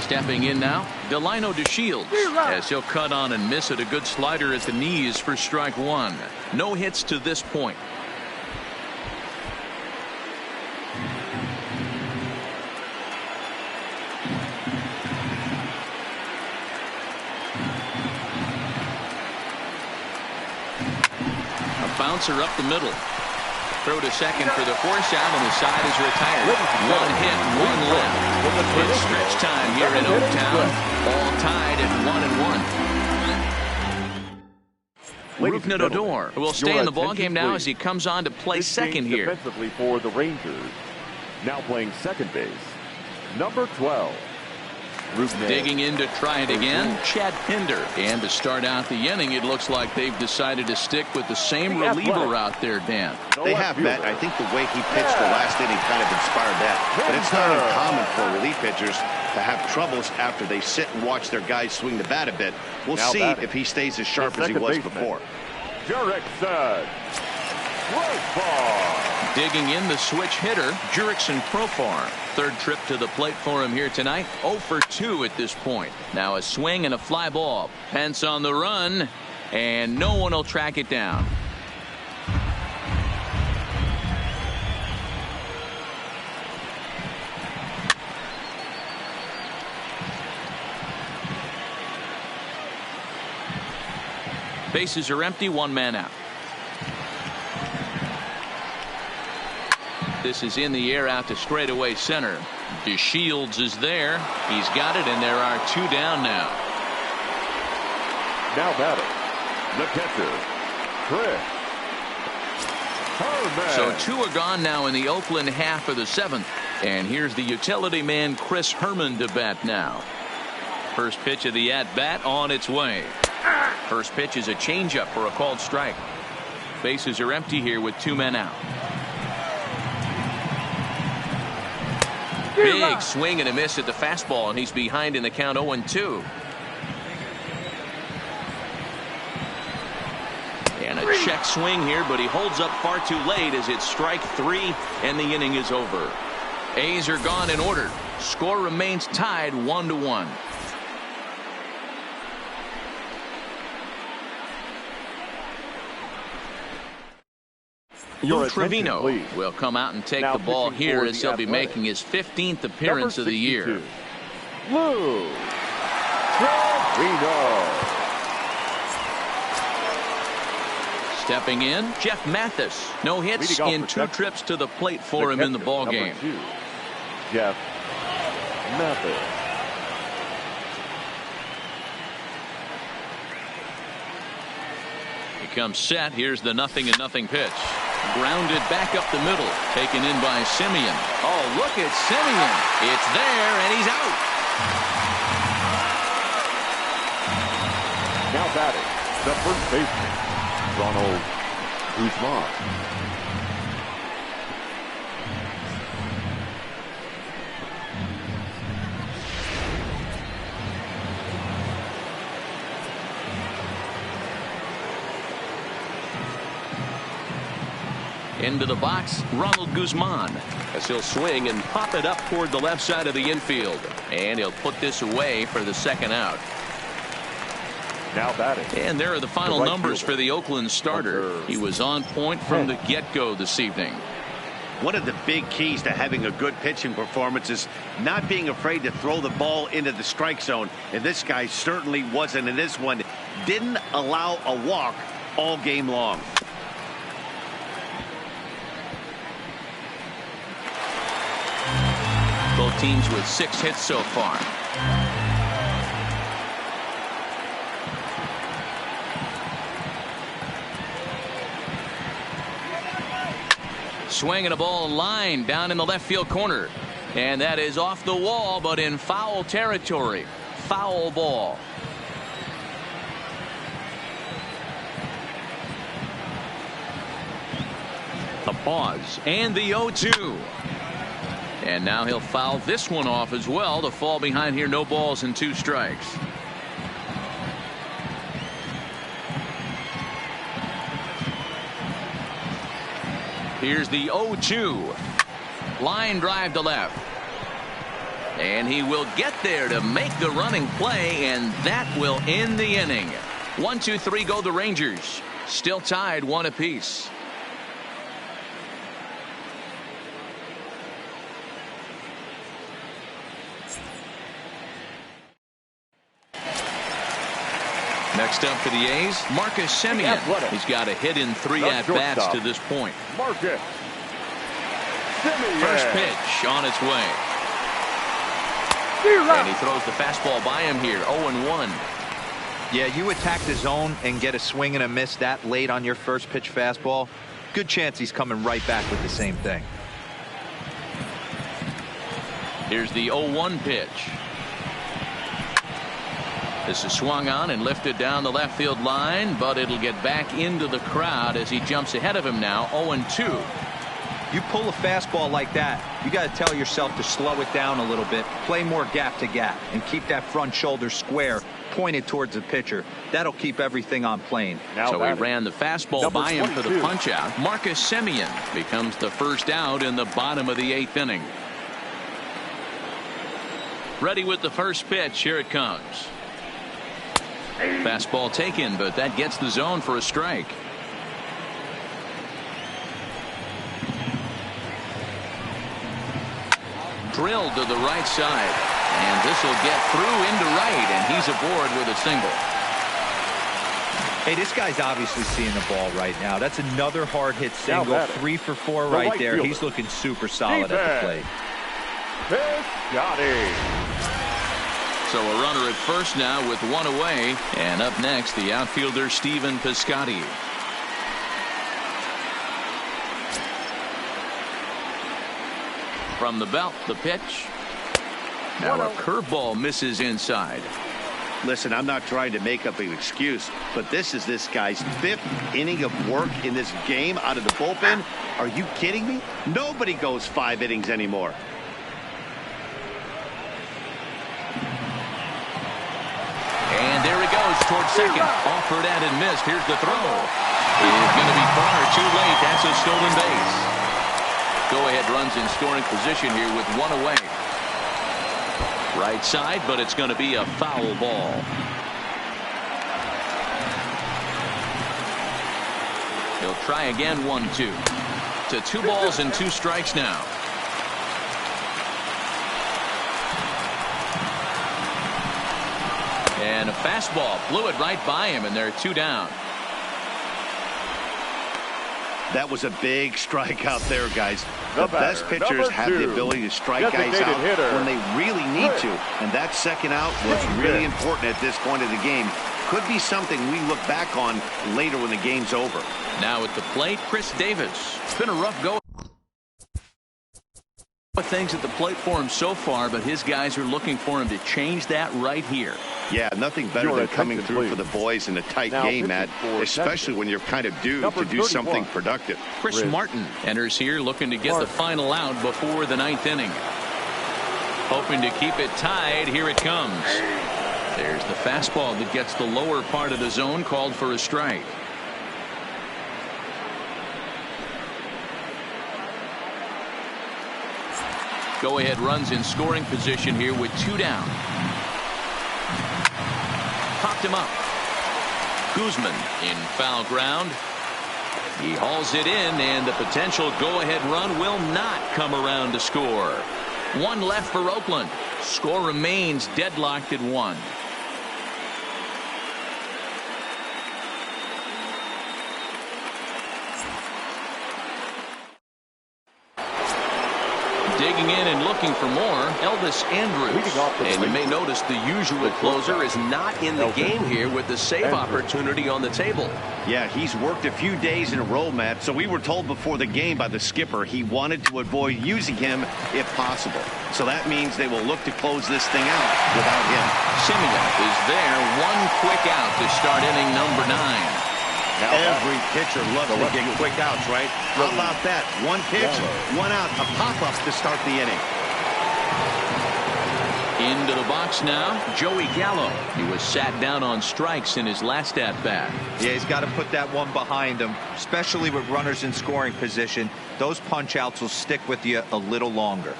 Stepping in now, Delino DeShields, as he'll cut on and miss it. A good slider at the knees for strike 1. No hits to this point. A bouncer up the middle. Throw to second for the force out, and the side is retired. 1 hit, 1 left. It's stretch time here in Oaktown. All tied at 1-1. Rougned Odor will stay in the ballgame now as he comes on to play second here. Defensively for the Rangers. Now playing second base, number 12. Rougned. Digging in to try it again, Chad Pinder. And to start out the inning, it looks like they've decided to stick with the same reliever out there, Dan. They have, Matt. I think the way he pitched the last inning kind of inspired that. But it's not uncommon for relief pitchers to have troubles after they sit and watch their guys swing the bat a bit. We'll see if he stays as sharp as he was before. Jurickson Profar. Digging in the switch hitter, Jurickson Profar. Third trip to the plate for him here tonight. 0 for 2 at this point. Now a swing and a fly ball. Pence on the run, and no one will track it down. Bases are empty, 1 man out. This is in the air out to straightaway center. DeShields is there. He's got it, and there are 2 down now. Now batting, the catcher, Chris Herman. So 2 are gone now in the Oakland half of the 7th. And here's the utility man, Chris Herman, to bat now. First pitch of the at-bat on its way. First pitch is a changeup for a called strike. Bases are empty here with 2 men out. Big swing and a miss at the fastball, and he's behind in the count 0-2. And a check swing here, but he holds up far too late as it's strike 3 and the inning is over. A's are gone in order. Score remains tied 1-1. Lou Trevino will come out and take the ball here as he'll be making his 15th appearance of the year. Lou Trevino. Stepping in, Jeff Mathis. No hits in 2 trips to the plate for him in the ball game. Jeff Mathis. He comes set. Here's the 0-0 pitch. Grounded back up the middle. Taken in by Simeon. Oh, look at Simeon. It's there, and he's out. Now batting, the first baseman, Ronald Guzman. Into the box, Ronald Guzman. As he'll swing and pop it up toward the left side of the infield. And he'll put this away for the second out. Now batting. And there are the final numbers for the Oakland starter. He was on point from the get-go this evening. One of the big keys to having a good pitching performance is not being afraid to throw the ball into the strike zone. And this guy certainly wasn't. And this one didn't allow a walk all game long. Both teams with 6 hits so far. Swinging a ball line down in the left field corner. And that is off the wall, but in foul territory. Foul ball. A pause. And the 0-2. And now he'll foul this one off as well to fall behind here. No balls and 2 strikes. Here's the 0-2. Line drive to left. And he will get there to make the running play, and that will end the inning. 1-2-3 go the Rangers. Still tied 1 apiece. Next up for the A's, Marcus Semien. He's got a hit in 3 at-bats to this point. Marcus Semien. First pitch on its way. And he throws the fastball by him here, 0-1. Yeah, you attack the zone and get a swing and a miss that late on your first pitch fastball. Good chance he's coming right back with the same thing. Here's the 0-1 pitch. This is swung on and lifted down the left field line, but it'll get back into the crowd as he jumps ahead of him now, 0-2. You pull a fastball like that, you got to tell yourself to slow it down a little bit, play more gap to gap, and keep that front shoulder square pointed towards the pitcher. That'll keep everything on plane. So he ran the fastball by him for the punch out. Marcus Semien becomes the first out in the bottom of the 8th inning. Ready with the first pitch. Here it comes. Fastball taken, but that gets the zone for a strike. Drilled to the right side, and this will get through into right, and he's aboard with a single. Hey, this guy's obviously seeing the ball right now. That's another hard hit single, 3 for 4 right there. He's looking super solid at the plate. Piscotty. So a runner at first now with 1 away, and up next the outfielder Stephen Piscotty. From the belt, the pitch. Now a curveball misses inside. Listen, I'm not trying to make up an excuse, but this is this guy's 5th inning of work in this game out of the bullpen. Are you kidding me? Nobody goes 5 innings anymore. toward second. Offered and missed. Here's the throw. It's going to be far too late. That's a stolen base. Go-ahead runs in scoring position here with one away. Right side, but it's going to be a foul ball. He'll try again, 1-2. To 2 balls and 2 strikes now. And a fastball blew it right by him, and they're 2 down. That was a big strikeout there, guys. The best pitchers have the ability to strike guys out when they really need to. And that second out was really important at this point of the game. Could be something we look back on later when the game's over. Now at the plate, Chris Davis. It's been a rough go with things at the plate for him so far, but his guys are looking for him to change that right here. Yeah, nothing better than coming through for the boys in a tight game, Matt, especially when you're kind of due to do something productive. Chris Martin enters here looking to get the final out before the 9th inning. Hoping to keep it tied. Here it comes. There's the fastball that gets the lower part of the zone, called for a strike. Go-ahead runs in scoring position here with 2 down. Popped him up. Guzman in foul ground. He hauls it in, and the potential go-ahead run will not come around to score. 1 left for Oakland. Score remains deadlocked at 1. Digging in and looking for more, Elvis Andrus. And you may notice the usual closer is not in the game here with the save opportunity on the table. Yeah, he's worked a few days in a row, Matt, so we were told before the game by the skipper he wanted to avoid using him if possible. So that means they will look to close this thing out without him. Semien is there. 1 quick out to start inning number 9. Now, every pitcher loves to get quick outs, right? How about that? 1 pitch, 1 out, a pop-up to start the inning. Into the box now, Joey Gallo. He was sat down on strikes in his last at-bat. Yeah, he's got to put that one behind him, especially with runners in scoring position. Those punch-outs will stick with you a little longer.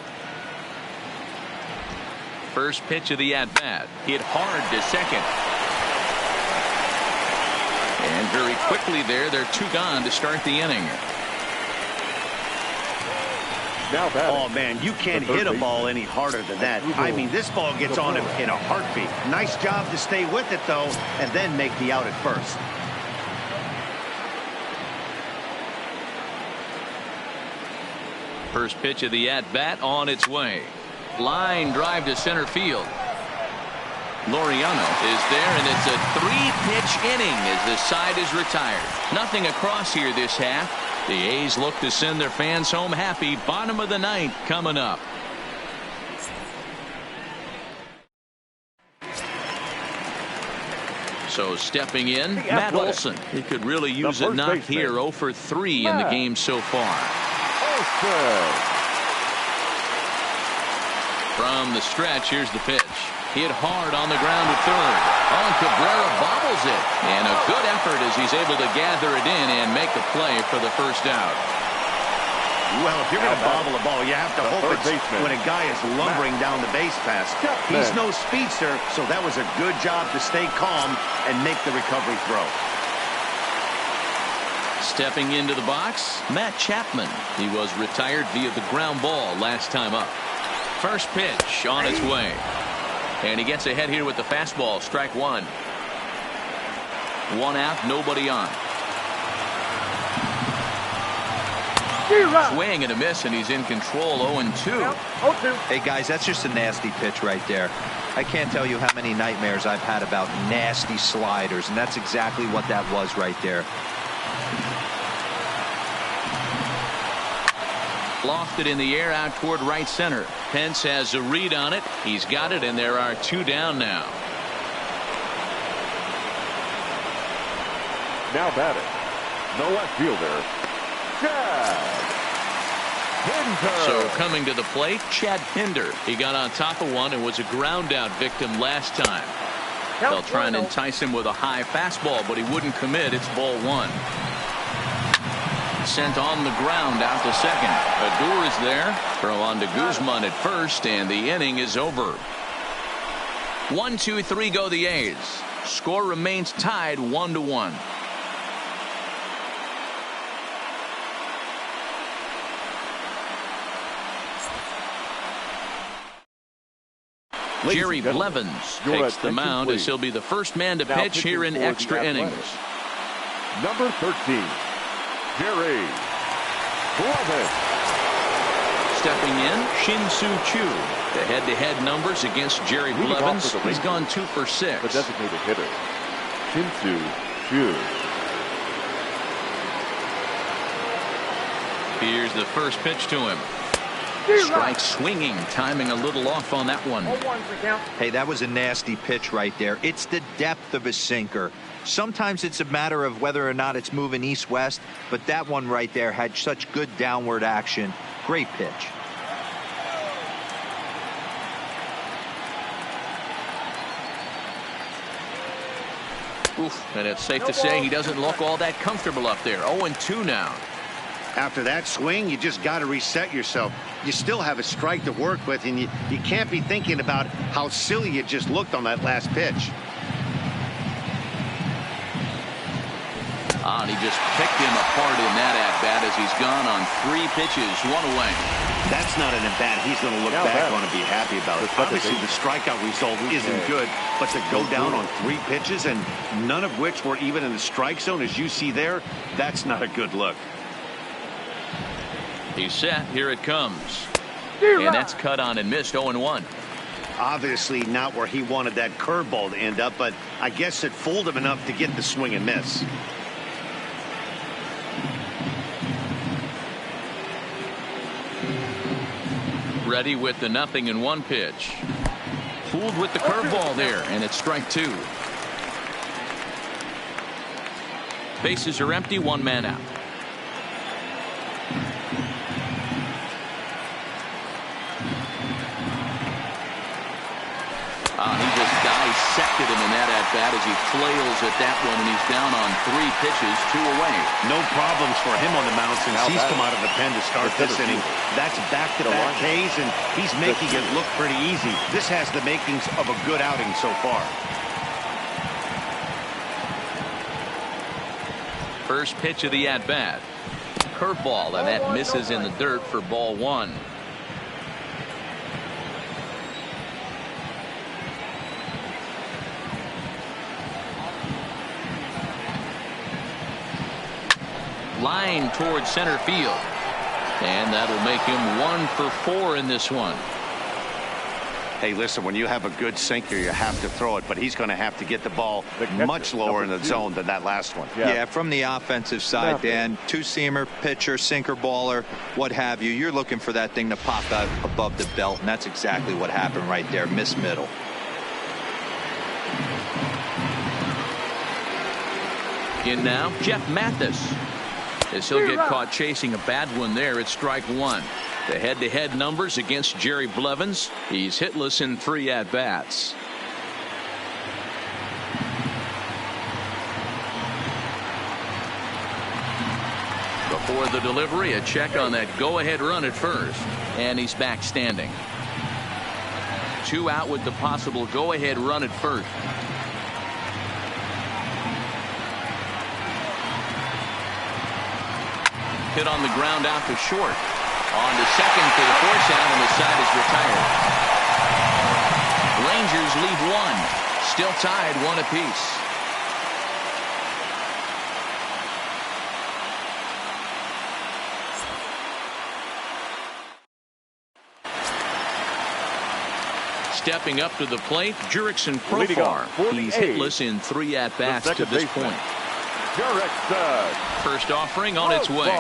First pitch of the at-bat. Hit hard to second. And very quickly there, they're 2 gone to start the inning. Oh, man, you can't hit a ball any harder than that. I mean, this ball gets on him in a heartbeat. Nice job to stay with it, though, and then make the out at first. First pitch of the at-bat on its way. Line drive to center field. Laureano is there, and it's a 3-pitch inning as the side is retired. Nothing across here this half. The A's look to send their fans home happy. Bottom of the 9th coming up. So stepping in, Matt Olson. He could really use a knock here. 0 for 3 in the game so far. From the stretch, here's the pitch. Hit hard on the ground to third. Oh, Cabrera bobbles it. And a good effort as he's able to gather it in and make the play for the first out. Well, if you're going to bobble a ball, you have to hope it's when a guy is lumbering down the base pass. He's no speedster, so that was a good job to stay calm and make the recovery throw. Stepping into the box, Matt Chapman. He was retired via the ground ball last time up. First pitch on its way. And he gets ahead here with the fastball. Strike 1. 1 out, nobody on. Swing and a miss, and he's in control. 0-2. Hey, guys, that's just a nasty pitch right there. I can't tell you how many nightmares I've had about nasty sliders, and that's exactly what that was right there. Lofted in the air out toward right center. Pence has a read on it. He's got it, and there are 2 down now. Now batting, the left fielder, Chad Pinder. So coming to the plate, Chad Pinder. He got on top of one and was a ground out victim last time. They'll try and entice him with a high fastball, but he wouldn't commit. It's ball one. Sent on the ground out to second. Odor is there. Throw on to Guzman at first, and the inning is over. 1-2-3 go the A's. Score remains tied 1-1. Jerry Blevins takes the mound as he'll be the first man to pitch here in extra innings. Number 13, Jerry Blevins. Stepping in, Shin-Soo Choo. The head-to-head numbers against Jerry Blevins. He's gone 2 for 6. The designated hitter, Shin-Soo Choo. Here's the first pitch to him. Strike swinging, timing a little off on that one. Hey, that was a nasty pitch right there. It's the depth of a sinker. Sometimes it's a matter of whether or not it's moving east-west, but that one right there had such good downward action. Great pitch. Oof, and it's safe to say he doesn't look all that comfortable up there. 0-2 now. After that swing, you just got to reset yourself. You still have a strike to work with, and you can't be thinking about how silly you just looked on that last pitch. And he just picked him apart in that at-bat as he's gone on 3 pitches, 1 away. That's not an at-bat he's going to look back on and be happy about it. Obviously, the strikeout result isn't good, but to go down on 3 pitches and none of which were even in the strike zone, as you see there, that's not a good look. He's set. Here it comes. And that's cut on and missed. 0-1. Obviously not where he wanted that curveball to end up, but I guess it fooled him enough to get the swing and miss. Ready with the 0-1 pitch. Fooled with the curveball there, and it's strike 2. Bases are empty, 1 man out. He just dissected him in that at-bat as he flails at that one, and he's down on 3 pitches, 2 away. No problems for him on the mound since he's come out of the pen to start this inning. That's back-to-back Ks, and he's making it look pretty easy. This has the makings of a good outing so far. First pitch of the at-bat. Curveball, and that misses in the dirt for ball 1. Line towards center field, and that'll make him 1 for 4 in this one. Hey, listen, when you have a good sinker, you have to throw it, but he's going to have to get the ball much lower in the zone than that last one. Yeah, from the offensive side, Dan, 2-seamer, pitcher, sinker, baller, what have you. You're looking for that thing to pop out above the belt, and that's exactly what happened right there. Miss middle. In now, Jeff Mathis. As he'll get caught chasing a bad one there, it's strike 1. The head-to-head numbers against Jerry Blevins. He's hitless in 3 at-bats. Before the delivery, a check on that go-ahead run at first. And he's back standing. 2 out with the possible go-ahead run at first. Hit on the ground out to short. On to second for the force out, and the side is retired. Rangers leave 1. Still tied 1 apiece. Stepping up to the plate, Jurickson Profar. He's hitless in 3 at-bats to this point. First offering on its way.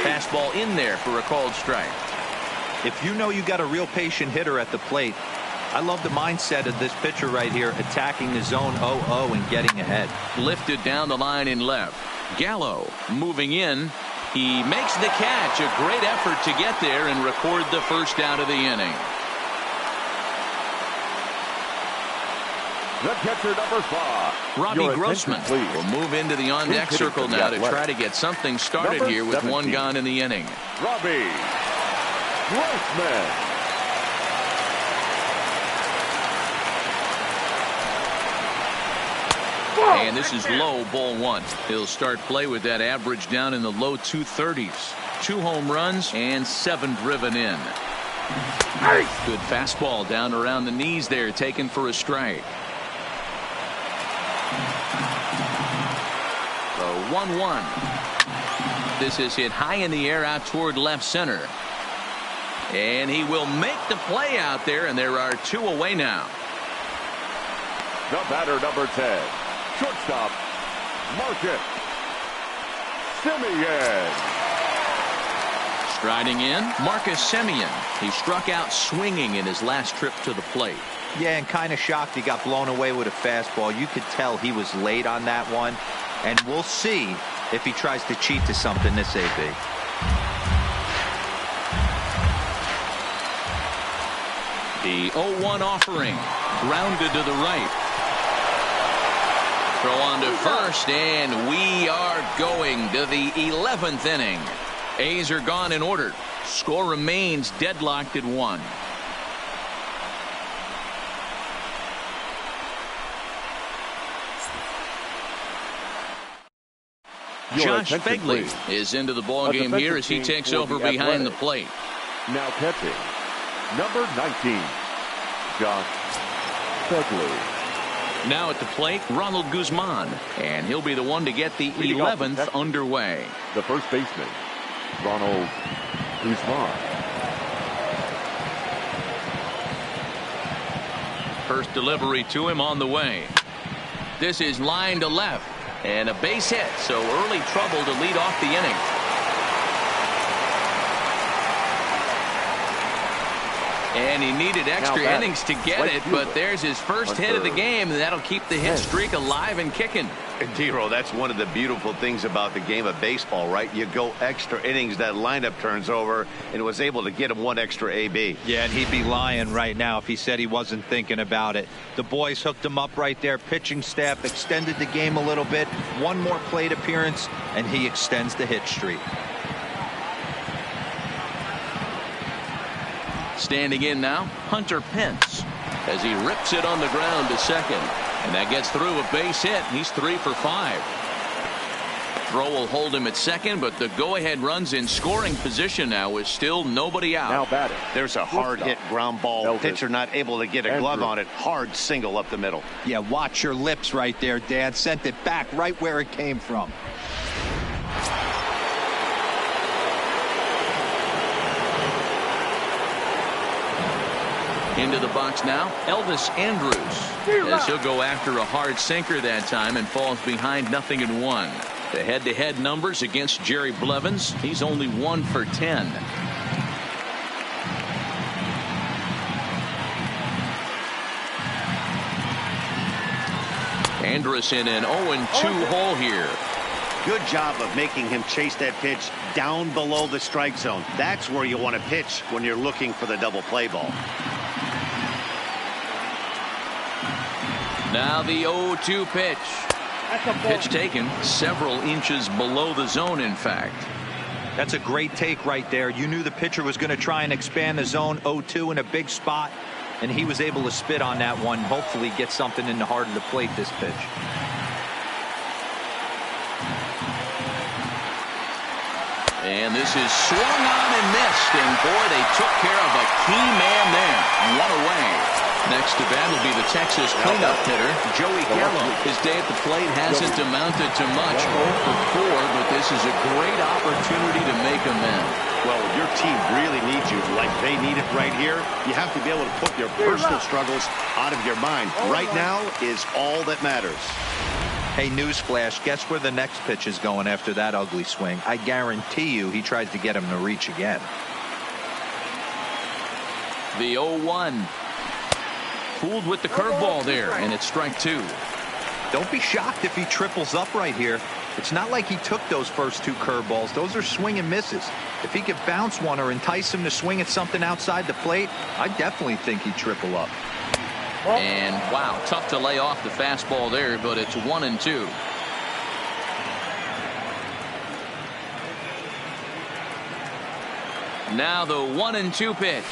Fastball in there for a called strike. If you know you got a real patient hitter at the plate, I love the mindset of this pitcher right here, attacking the zone 0-0 and getting ahead. Lifted down the line in left. Gallo moving in. He makes the catch. A great effort to get there and record the first out of the inning. The catcher, number 5. Robbie Your Grossman attention, please. will move into the on-deck He's hitting circle for the now to Athletics. try to get something started Number here with 17. one gone in the inning. Robbie Grossman. And this is low, ball 1. He'll start play with that average down in the low 230s. 2 home runs and 7 driven in. Good fastball down around the knees there, taken for a strike. The 1-1. This is hit high in the air out toward left center. And he will make the play out there, and there are 2 away now. The batter, number 10. Shortstop, Marcus Semien. Striding in, Marcus Semien. He struck out swinging in his last trip to the plate. Yeah, and kind of shocked he got blown away with a fastball. You could tell he was late on that one. And we'll see if he tries to cheat to something this AB. The 0-1 offering. Grounded to the right. Throw on to first, and we are going to the 11th inning. A's are gone in order. Score remains deadlocked at 1. Josh Phegley is into the ball game here as he takes over behind the plate. Now catching, number 19, Josh Phegley. Now at the plate, Ronald Guzman, and he'll be the one to get the 11th underway. The first baseman, Ronald Guzman. First delivery to him on the way. This is line to left, and a base hit, so early trouble to lead off the inning. And he needed extra innings to get it, but there's his first hit of the game, and that'll keep the hit streak alive and kicking. D-Roll, that's one of the beautiful things about the game of baseball, right? You go extra innings, that lineup turns over, and was able to get him 1 extra AB. Yeah, and he'd be lying right now if he said he wasn't thinking about it. The boys hooked him up right there. Pitching staff extended the game a little bit. 1 more plate appearance, and he extends the hit streak. Standing in now, Hunter Pence, as he rips it on the ground to second. And that gets through a base hit. He's 3 for 5. Throw will hold him at second, but the go-ahead runs in scoring position now with still nobody out. Now batting. There's a hard hit ground ball. Elvis. Pitcher not able to get a glove on it. Hard single up the middle. Yeah, watch your lips right there, Dad. Sent it back right where it came from. Into the box now, Elvis Andrus, as he'll go after a hard sinker that time and falls behind 0-1. The head-to-head numbers against Jerry Blevins, he's only 1 for 10. Andrus in an 0-2 hole here. Good job of making him chase that pitch down below the strike zone. That's where you want to pitch when you're looking for the double play ball. Now the 0-2 pitch. Pitch taken several inches below the zone, in fact. That's a great take right there. You knew the pitcher was going to try and expand the zone. 0-2 in a big spot, and he was able to spit on that one. Hopefully get something in the heart of the plate this pitch. And this is swung on and missed, and boy, they took care of a key man there. 1 away. Next to bat will be the Texas cleanup hitter, Joey Gallo. His day at the plate hasn't amounted to much, 0 for 4, but this is a great opportunity to make amends. Well, your team really needs you like they need it right here. You have to be able to put your personal struggles out of your mind. Right now is all that matters. Hey, newsflash, guess where the next pitch is going after that ugly swing? I guarantee you he tries to get him to reach again. The 0-1. Fooled with the curveball there, and it's strike 2. Don't be shocked if he triples up right here. It's not like he took those first 2 curveballs. Those are swing and misses. If he could bounce one or entice him to swing at something outside the plate, I definitely think he'd triple up. And wow, tough to lay off the fastball there, but it's 1-2. Now the 1-2 pitch.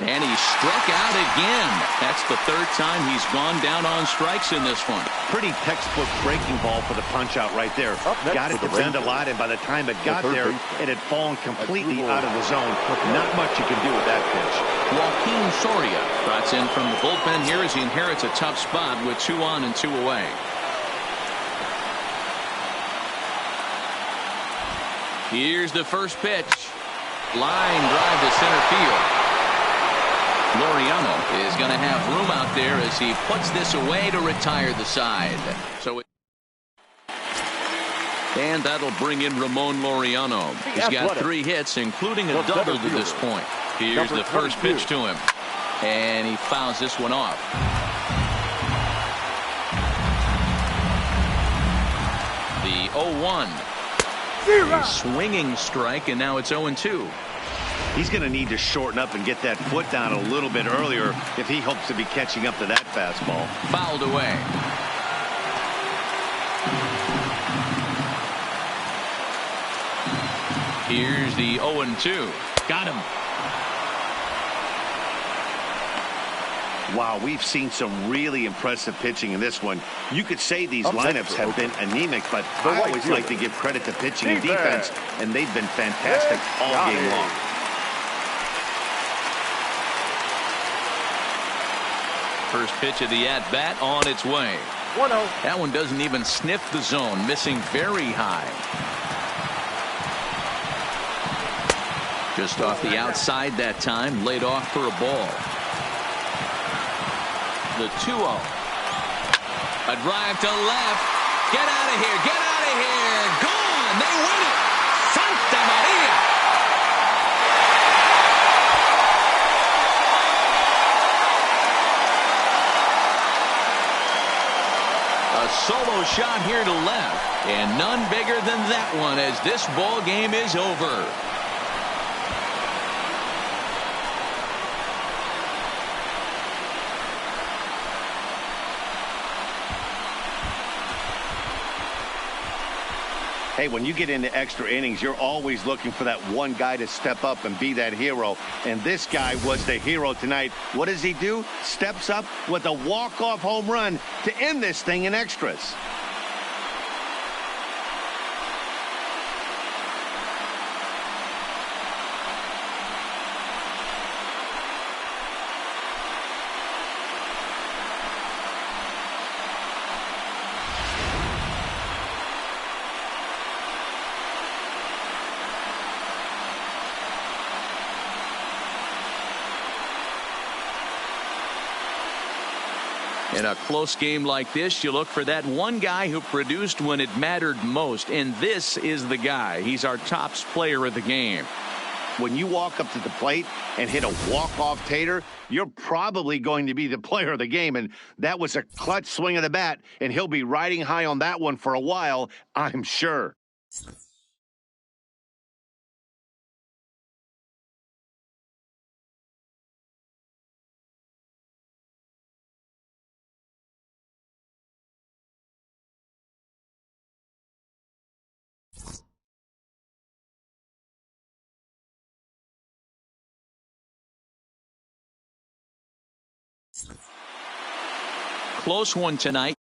And he struck out again. That's the third time he's gone down on strikes in this one. Pretty textbook breaking ball for the punch out right there. Got it to bend a lot, and by the time it got there, it had fallen completely out of the zone. Not much you can do with that pitch. Joaquin Soria trots in from the bullpen here as he inherits a tough spot with 2 on and 2 away. Here's the first pitch. Line drive to center field. Laureano is going to have room out there as he puts this away to retire the side. And that'll bring in Ramon Laureano. He's got 3 hits, including a double to this point. Here's the first pitch to him. And he fouls this one off. The 0-1. A swinging strike, and now it's 0-2. He's going to need to shorten up and get that foot down a little bit earlier if he hopes to be catching up to that fastball. Fouled away. Here's the 0-2. Got him. Wow, we've seen some really impressive pitching in this one. You could say these lineups have been anemic, but I always like to give credit to pitching and defense, and they've been fantastic all game long. First pitch of the at-bat on its way. 1-0. That one doesn't even sniff the zone, missing very high. Just off the outside that time, laid off for a ball. The 2-0. A drive to left. Get out of here. Get out of here. Gone. They win it. Santa Maria. A solo shot here to left. And none bigger than that one as this ball game is over. Hey, when you get into extra innings, you're always looking for that one guy to step up and be that hero. And this guy was the hero tonight. What does he do? Steps up with a walk-off home run to end this thing in extras. In a close game like this, you look for that one guy who produced when it mattered most. And this is the guy. He's our top player of the game. When you walk up to the plate and hit a walk-off tater, you're probably going to be the player of the game. And that was a clutch swing of the bat, and he'll be riding high on that one for a while, I'm sure. Close one tonight.